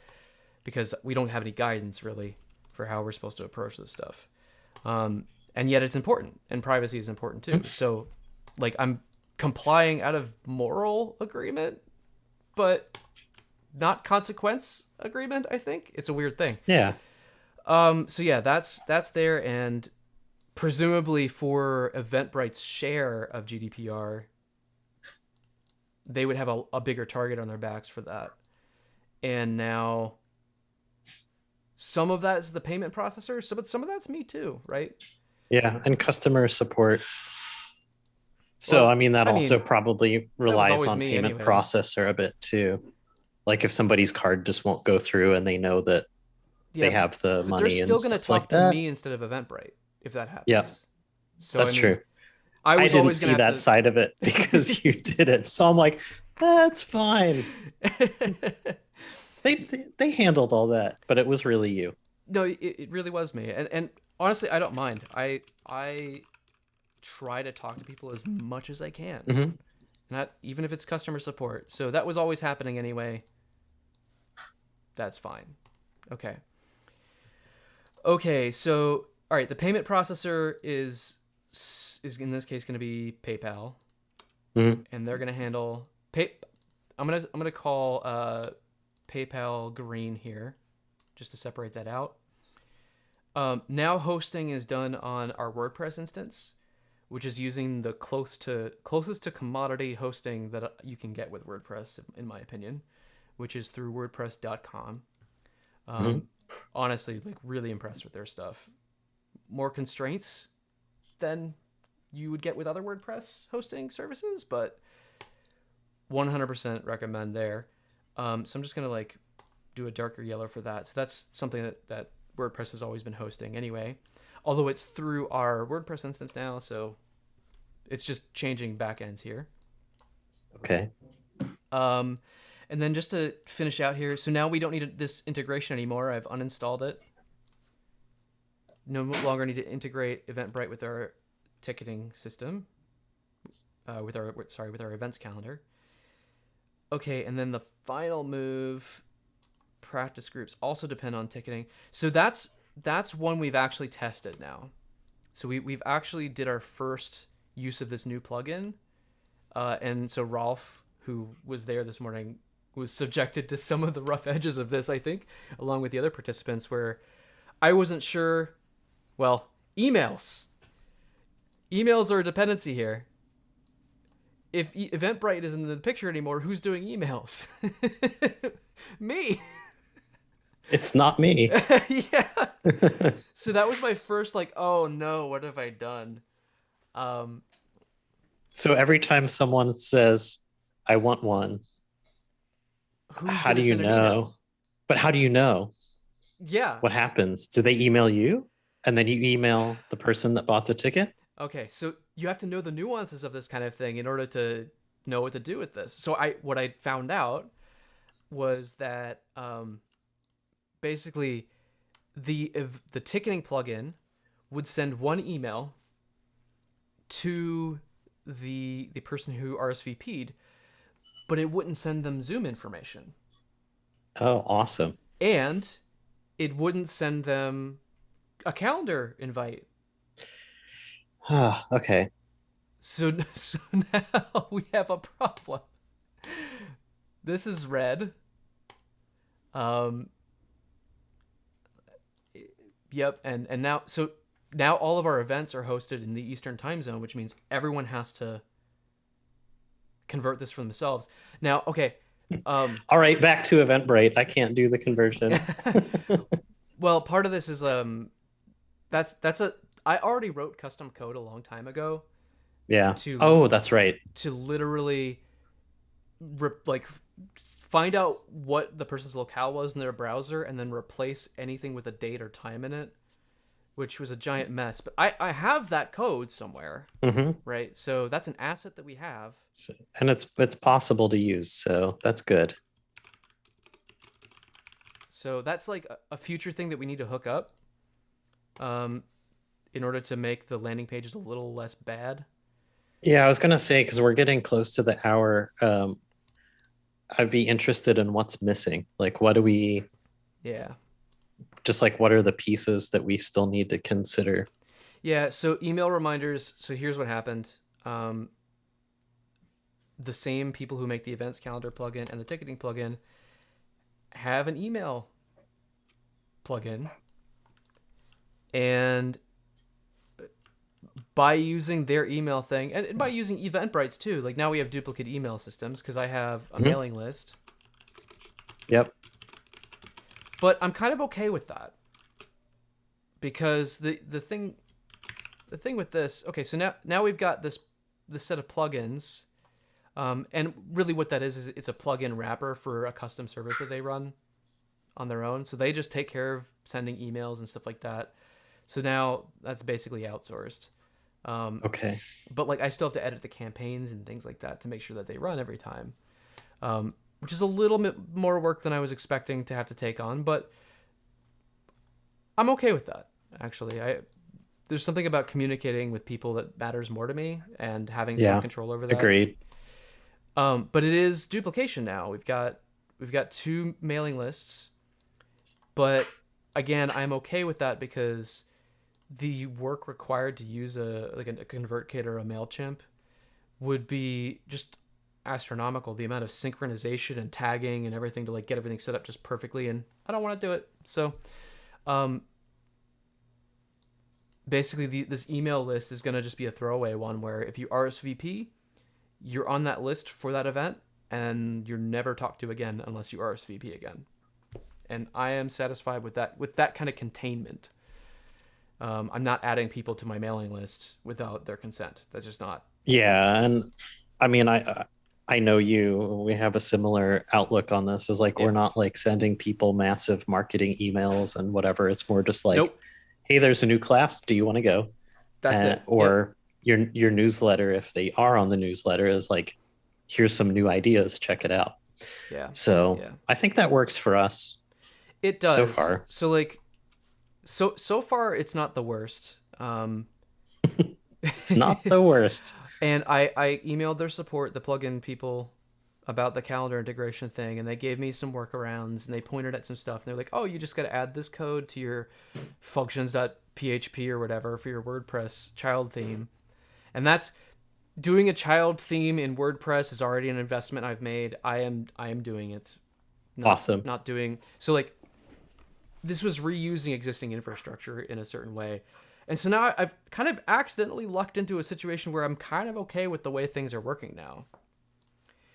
because we don't have any guidance really for how we're supposed to approach this stuff. And yet it's important, and privacy is important too. So, like, I'm complying out of moral agreement, but not consequence agreement. I think it's a weird thing. Yeah. So yeah, that's there, and presumably for Eventbrite's share of GDPR, they would have a bigger target on their backs for that. And now some of that is the payment processor, but some of that's me too, right? Yeah. And customer support. So, Well, I mean, that I also mean, probably that was relies always on me payment anyway. processor a bit too. Like if somebody's card just won't go through and they know that they Yeah, have the but they're money and still going to stuff like talk to that. me instead of Eventbrite if that Yeah, happens. So I that's mean, true. I I was didn't always going see to that have side of it because you did it. So I'm like, that's fine. to. They handled all that, but it was really you. No, it really was me, and honestly, I don't mind. I try to talk to people as much as I can, Hmm. not even if it's customer support. So that was always happening anyway. That's fine. Okay. Okay. So all right, the payment processor is in this case going to be PayPal, Hmm. and they're going to handle pay. I'm gonna call PayPal green here, just to separate that out. Now hosting is done on our WordPress instance, which is using the closest to commodity hosting that you can get with WordPress, in my opinion, which is through WordPress.com. Hmm. Um, Honestly, like really impressed with their stuff. More constraints than you would get with other WordPress hosting services, but 100% recommend there. So I'm just gonna like do a darker yellow for that. So that's something that WordPress has always been hosting anyway. Although it's through our WordPress instance now, so it's just changing backends here. Okay. Um, and then just to finish out here, so now we don't need this integration anymore. I've uninstalled it. No longer need to integrate Eventbrite with our ticketing system. With our events calendar. Okay, and then the final move, practice groups also depend on ticketing. So that's one we've actually tested now. So we've actually did our first use of this new plugin, and so Rolf, who was there this morning, was subjected to some of the rough edges of this, I think, along with the other participants, where I wasn't sure. Well, emails are a dependency here. If Eventbrite isn't in the picture anymore, who's doing emails? Me. It's not me. Yeah. So that was my first like, oh no, what have I done? Um, So every time someone says, I want one, who's how gonna do you send an email? know? But how do you know Yeah. what happens? Do they email you? And then you email the person that bought the ticket? Okay, so you have to know the nuances of this kind of thing in order to know what to do with this. So what I found out was that basically the ticketing plugin would send one email to the person who RSVP'd, but it wouldn't send them Zoom information, Oh, awesome. and it wouldn't send them a calendar invite. Ah, okay. So now we have a problem. This is red. Um, yep, and now all of our events are hosted in the Eastern time zone, which means everyone has to convert this for themselves. Now, okay. All right, back to Eventbrite. I can't do the conversion. Well, part of this is that's a I already wrote custom code a long time ago Yeah. to Oh, that's right. to literally like find out what the person's locale was in their browser and then replace anything with a date or time in it, which was a giant mess. But I have that code somewhere, Hmm. right? So that's an asset that we have. And it's possible to use, so that's good. So that's like a future thing that we need to hook up um, in order to make the landing pages a little less bad. Yeah, I was gonna say because we're getting close to the hour. I'd be interested in what's missing. Like, what do we Yeah. just like? What are the pieces that we still need to consider? Yeah. So email reminders. So here's what happened. Um, the same people who make the events calendar plugin and the ticketing plugin have an email plugin. And by using their email thing and by using Eventbrite's too, like now we have duplicate email systems because I have a Mhm. mailing list. Yep. But I'm kind of okay with that because the thing with this, okay, so now we've got this set of plugins, and really what that is it's a plugin wrapper for a custom service that they run on their own. So they just take care of sending emails and stuff like that. So now that's basically outsourced. Okay. But like I still have to edit the campaigns and things like that to make sure that they run every time, which is a little bit more work than I was expecting to have to take on. But I'm okay with that. Actually, there's something about communicating with people that matters more to me and having some Yeah. control over that. Agreed. But it is duplication now. We've got two mailing lists, but again, I'm okay with that because the work required to use a ConvertKit or a Mailchimp would be just astronomical. The amount of synchronization and tagging and everything to like get everything set up just perfectly, and I don't want to do it. So, basically, this email list is going to just be a throwaway one where if you RSVP, you're on that list for that event, and you're never talked to again unless you RSVP again. And I am satisfied with that kind of containment. I'm not adding people to my mailing list without their consent. That's just not. Yeah, and I mean, I know you. We have a similar outlook on this. Is like Yeah. we're not like sending people massive marketing emails and whatever. It's more just like, Nope. hey, there's a new class. Do you want to go? That's it. Or your newsletter, if they are on the newsletter, is like, here's some new ideas. Check it out. Yeah. So Yeah. I think that works for us It does. so far. So like, so far it's not the worst. It's not the worst. And I emailed their support, the plugin people, about the calendar integration thing, and they gave me some workarounds, and they pointed at some stuff, and they're like, oh, you just got to add this code to your functions.php or whatever for your WordPress child theme. And that's doing a child theme in WordPress is already an investment I've made. I am doing it. Awesome. Not doing so like this was reusing existing infrastructure in a certain way. And so now I've kind of accidentally lucked into a situation where I'm kind of okay with the way things are working now.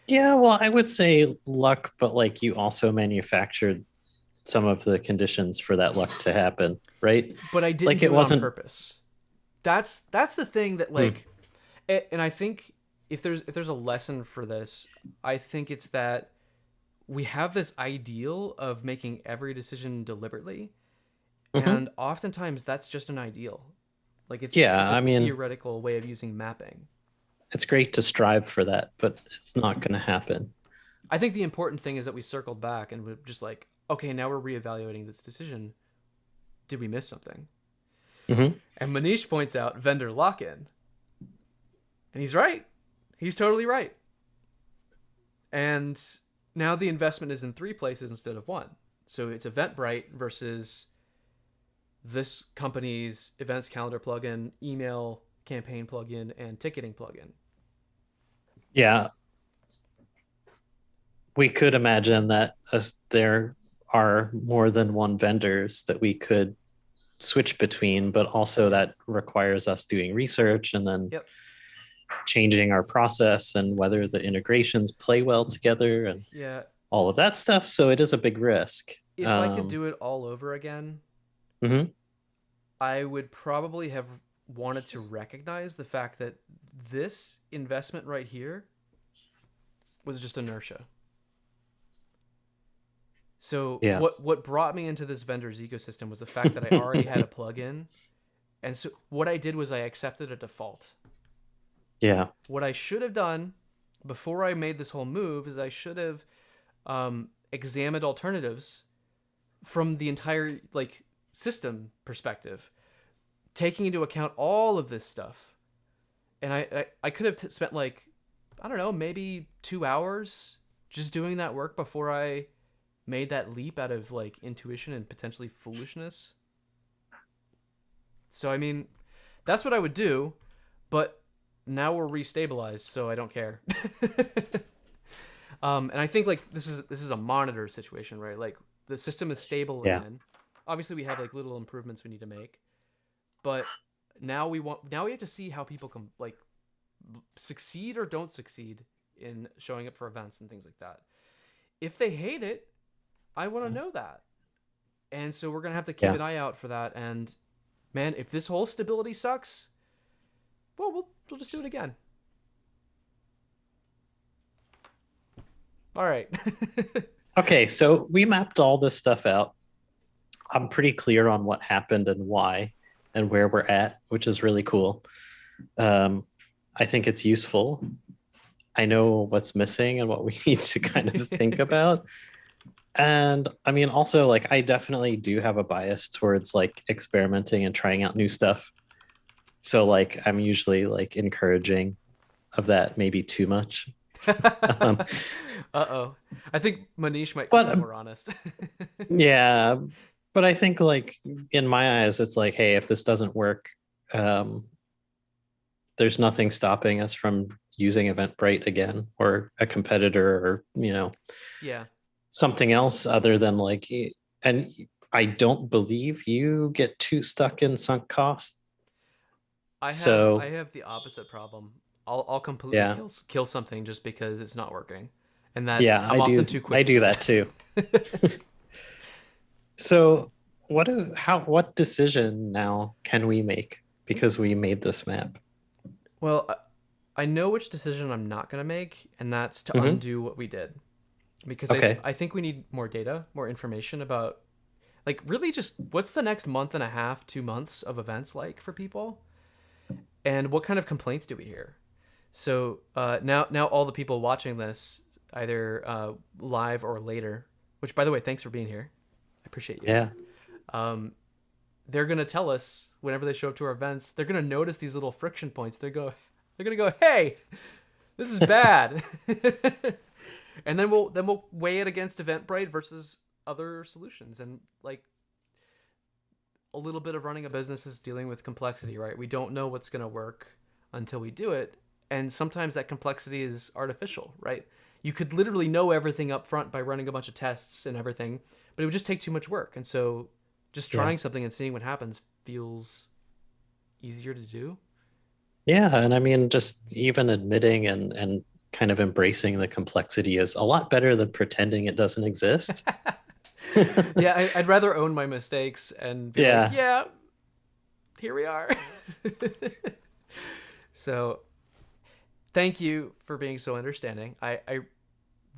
Yeah, well, I would say luck, but like you also manufactured some of the conditions for that luck to happen, right? But I didn't Like do it it wasn't. on purpose. That's the thing that like, and I think if there's a lesson for this, I think it's that we have this ideal of making every decision deliberately, and oftentimes that's just an ideal. Like Yeah, it's a I mean, theoretical way of using mapping. it's great to strive for that, but it's not going to happen. I think the important thing is that we circled back and we're just like, okay, now we're reevaluating this decision. Did we miss something? Mm-hmm. And Manish points out vendor lock-in. And he's right. He's totally right. And now the investment is in 3 places instead of 1. So it's Eventbrite versus this company's events calendar plugin, email campaign plugin, and ticketing plugin. Yeah, we could imagine that there are more than one vendors that we could switch between, but also that requires us doing research and then Yep. changing our process and whether the integrations play well together and Yeah. all of that stuff. So it is a big risk. If I could do it all over again, Mhm. I would probably have wanted to recognize the fact that this investment right here was just inertia. So Yeah. what brought me into this vendor's ecosystem was the fact that I already had a plugin. And so what I did was I accepted a default. Yeah. What I should have done before I made this whole move is I should have examined alternatives from the entire like system perspective, taking into account all of this stuff. And I could have spent like, I don't know, maybe 2 hours just doing that work before I made that leap out of like intuition and potentially foolishness. So I mean, that's what I would do, but now we're restabilized, so I don't care. And I think like this is a monitor situation, right? Like the system is stable again. Obviously, we have like little improvements we need to make, but now we have to see how people can like succeed or don't succeed in showing up for events and things like that. If they hate it, I want to know that, and so we're gonna have to keep an eye out for that. And man, if this whole stability sucks, well, we'll just do it again. All right. Okay, so we mapped all this stuff out. I'm pretty clear on what happened and why and where we're at, which is really cool. Um, I think it's useful. I know what's missing and what we need to kind of think about. And I mean, also, like, I definitely do have a bias towards like experimenting and trying out new stuff. So, like, I'm usually like encouraging of that, maybe too much. Um, Uh-oh. I think Manish might come but in more honest. yeah, but I think like in my eyes, it's like, hey, if this doesn't work, um, there's nothing stopping us from using Eventbrite again or a competitor or, Yeah. something else other than like, and I don't believe you get too stuck in sunk cost. I So have the opposite problem. I'll completely yeah, kill something just because it's not working. And that yeah, I'm often too I quick to do do that too. that. So what decision now can we make because we made this map? Well, I know which decision I'm not going to make, and that's to Hmm. undo what we did. Because Okay. I think we need more data, more information about, like, really just what's the next month and a half, 2 months of events like for people, and what kind of complaints do we hear? So now all the people watching this, either live or later, which by the way, thanks for being here. I appreciate you. Yeah. Um, they're gonna tell us whenever they show up to our events. They're gonna notice these little friction points. They're gonna go, hey, this is bad. And then we'll weigh it against Eventbrite versus other solutions. And like, a little bit of running a business is dealing with complexity, right? We don't know what's going to work until we do it, and sometimes that complexity is artificial, right? You could literally know everything up front by running a bunch of tests and everything, but it would just take too much work. And so just Yeah. trying something and seeing what happens feels easier to do. Yeah, and I mean, just even admitting and kind of embracing the complexity is a lot better than pretending it doesn't exist. Yeah, I'd rather own my mistakes and be like, Yeah. yeah, here we are. So thank you for being so understanding. I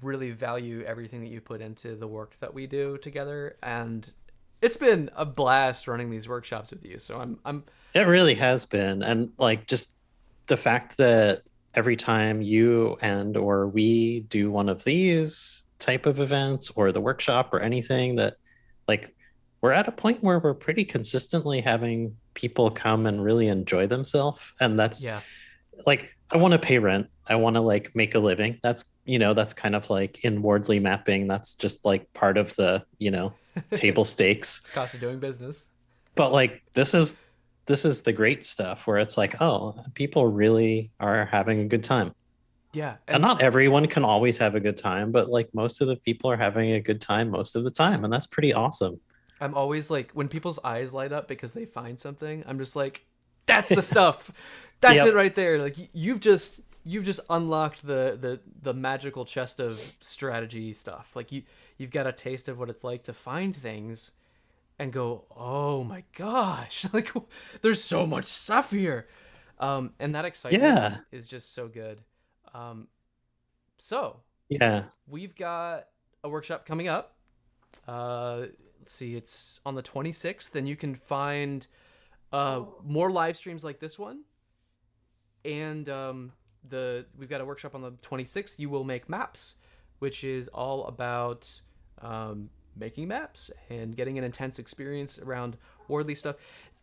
really value everything that you put into the work that we do together, and it's been a blast running these workshops with you. So I'm It really has been. And like just the fact that every time you and or we do one of these type of events or the workshop or anything that like we're at a point where we're pretty consistently having people come and really enjoy themselves. And that's yeah. like I want to pay rent. I want to like make a living. That's kind of like in Wardley mapping. That's just like part of the, table stakes. It's cost of doing business. But like this is the great stuff where it's like, oh, people really are having a good time. Yeah, And and not everyone can always have a good time, but like most of the people are having a good time most of the time. And that's pretty awesome. I'm always like, when people's eyes light up because they find something, I'm just like, that's the stuff. That's it Yep. right there. Like you've just unlocked the magical chest of strategy stuff. Like you've got a taste of what it's like to find things and go, "Oh my gosh." Like there's so much stuff here. And that excitement Yeah. is just so good. Um so, Yeah. we've got a workshop coming up. Let's see, it's on the 26th, and you can find more live streams like this one. And we've got a workshop on the 26th. You will make maps, which is all about making maps and getting an intense experience around Wardley stuff.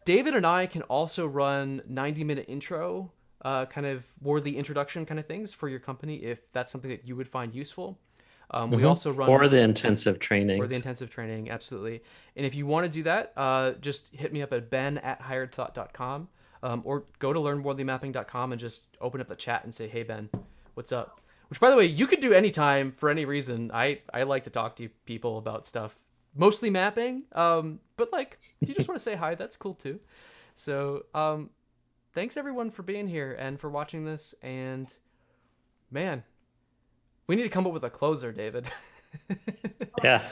David and I can also run 90-minute intro, kind of Wardley introduction kind of things for your company if that's something that you would find useful. We Hmm. also Or run, the intensive or the trainings. intensive training, absolutely. And if you want to do that, just hit me up at ben@hiredthought.com, or go to learnwardleymapping.com and just open up the chat and say, hey, Ben, what's up? Which, by the way, you could do anytime for any reason. I like to talk to people about stuff, mostly mapping. But, like, if you just want to say hi, that's cool, too. So, thanks, everyone, for being here and for watching this. And, man, we need to come up with a closer, David. Yeah.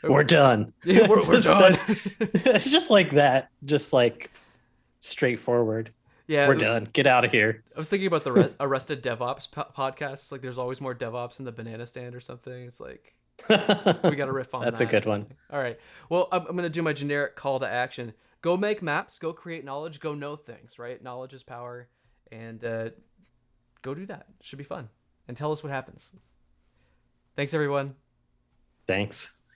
We're done. Yeah, we're done. It's just like that. Just like straightforward. Yeah, We're done. Get out of here. I was thinking about the Arrested DevOps podcast. Like, there's always more DevOps in the banana stand or something. It's like, We got to riff on That's a that or good one. something. All right. Well, I'm going to do my generic call to action. Go make maps. Go create knowledge. Go know things. Right? Knowledge is power, and go do that. Should be fun. And tell us what happens. Thanks, everyone. Thanks.